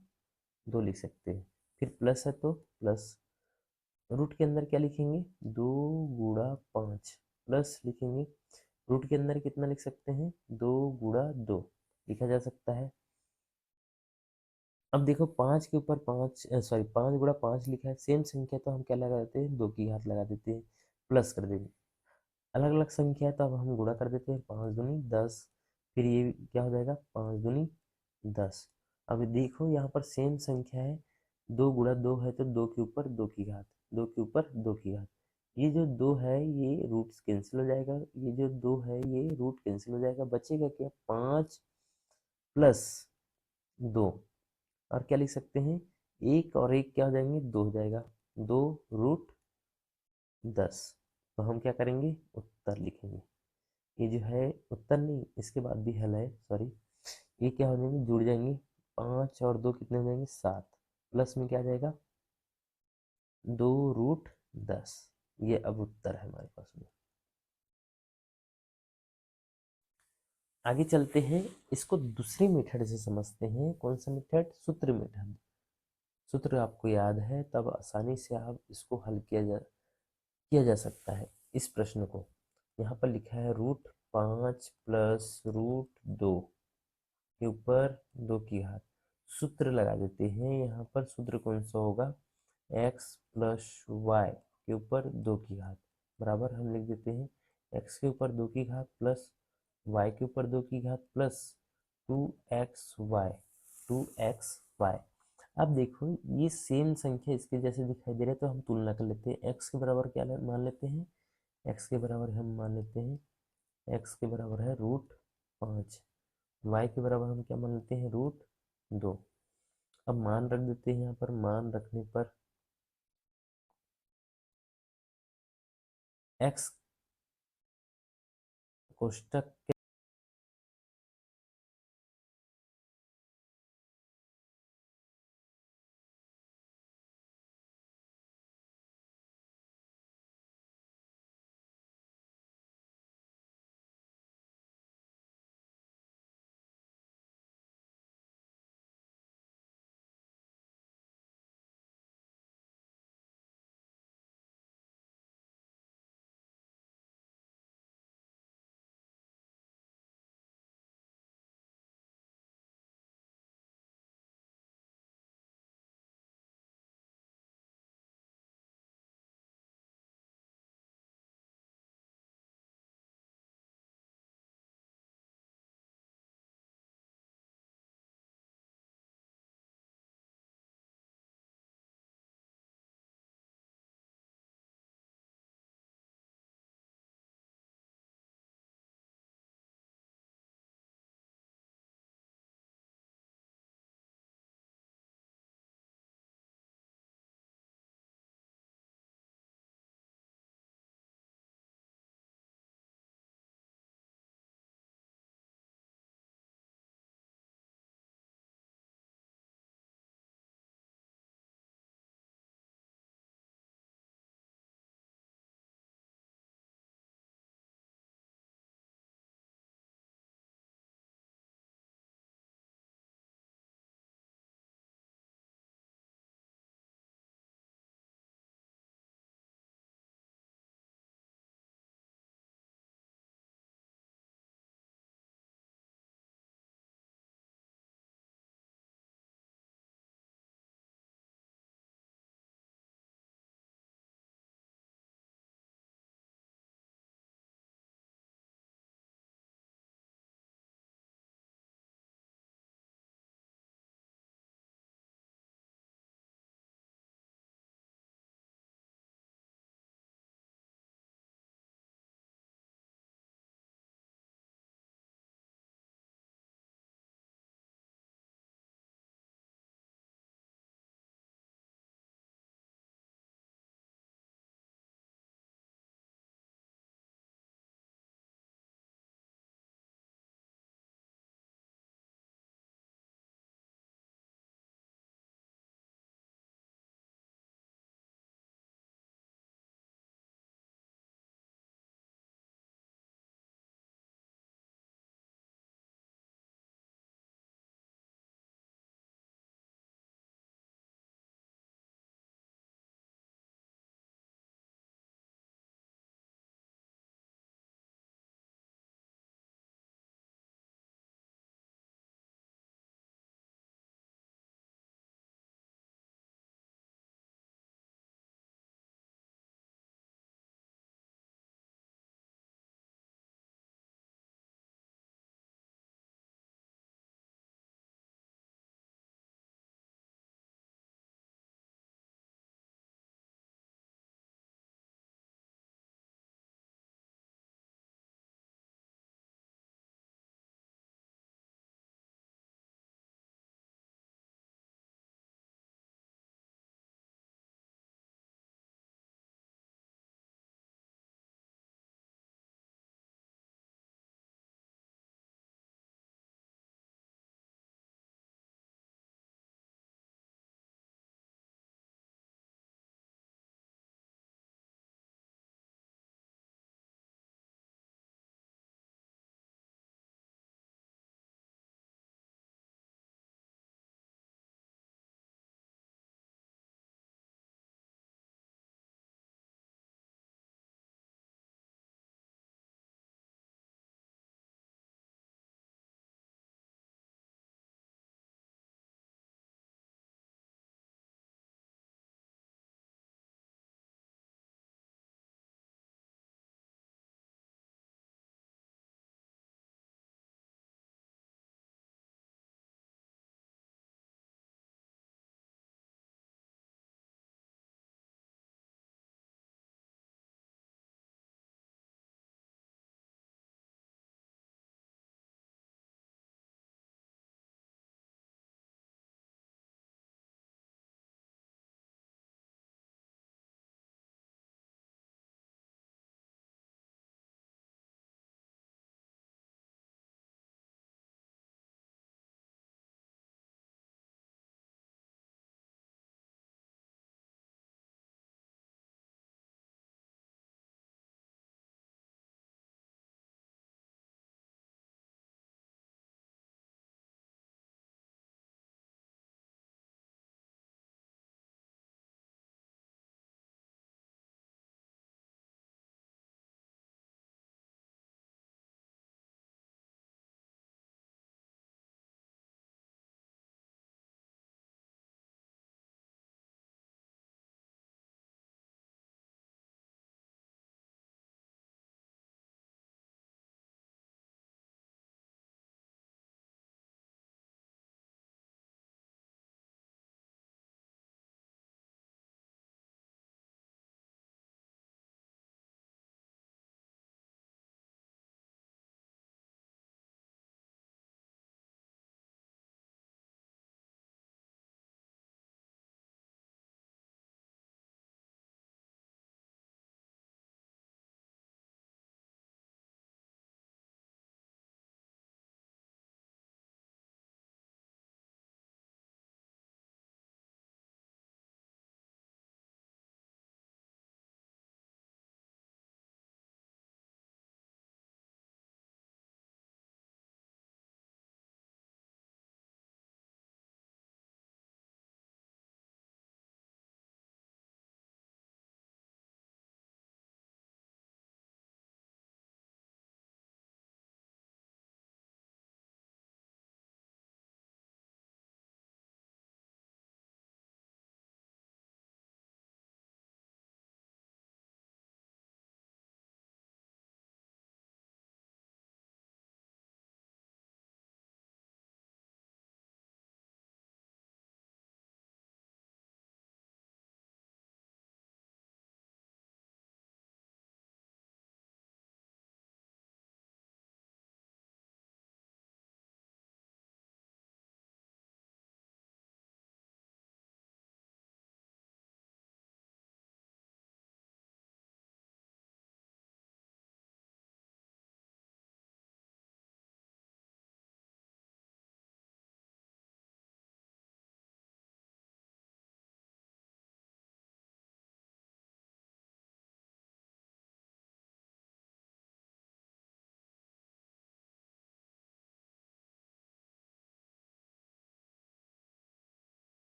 2 लिख सकते हैं। फिर प्लस है तो प्लस। रूट के अंदर क्या लिखेंगे? 2 × 5, प्लस लिखेंगे। रूट के अंदर कितना लिख सकते हैं? 2 × 2 लिखा जा सकता है। अब देखो 5 के ऊपर 5, सॉरी 5 × 5 लिखा है, सेम संख्या तो हम क्या लगा देते हैं? 2 की घात लगा देते हैं, प्लस कर देंगे। अलग अलग संख्या है तो अब हम गुणा कर देते हैं, 5 दूनी 10। फिर ये क्या हो जाएगा? 5 दूनी 10। अब देखो यहाँ पर सेम संख्या है, 2 × 2 है तो 2 के ऊपर 2 की घात, 2 के ऊपर 2 की घात। ये जो 2 है ये रूट कैंसिल हो जाएगा, ये जो 2 है ये रूट कैंसिल हो जाएगा। बचेगा क्या? 5 + 2, और क्या लिख सकते हैं? 1 और 1 क्या हो जाएंगे? 2 हो जाएगा। 2√10। तो हम क्या करेंगे? उत्तर लिखेंगे। ये जो है उत्तर नहीं, इसके बाद भी हल है, सॉरी। ये क्या हो जाएंगे? जुड़ जाएंगे। 5 और 2 कितने हो जाएंगे? 7। प्लस में क्या आ जाएगा? 2√10। ये अब उत्तर है हमारे पास में। आगे चलते हैं, इसको दूसरे मेथड से समझते हैं। कौन सा मेथड? सूत्र मेथड। सूत्र आपको याद है तब आसानी से आप इसको हल किया जा किया जा सकता है इस प्रश्न को। यहाँ पर लिखा है √5 प्लस √2 के ऊपर 2 की घात। सूत्र लगा देते हैं। यहाँ पर सूत्र कौन सा होगा, x प्लस वाई के ऊपर 2 की घात बराबर हम लिख देते हैं x के ऊपर 2 की घात प्लस y के ऊपर 2 की घात प्लस 2xy। अब देखो ये सेम संख्या इसके जैसे दिखाई दे रहे हैं, तो हम तुलना कर लेते हैं। x के बराबर क्या मान लेते हैं, x के बराबर हम मान लेते हैं, x के बराबर है √5, y के बराबर हम क्या मान लेते हैं, √2। अब मान रख देते हैं। यहाँ पर मान रखने पर x कोष्टक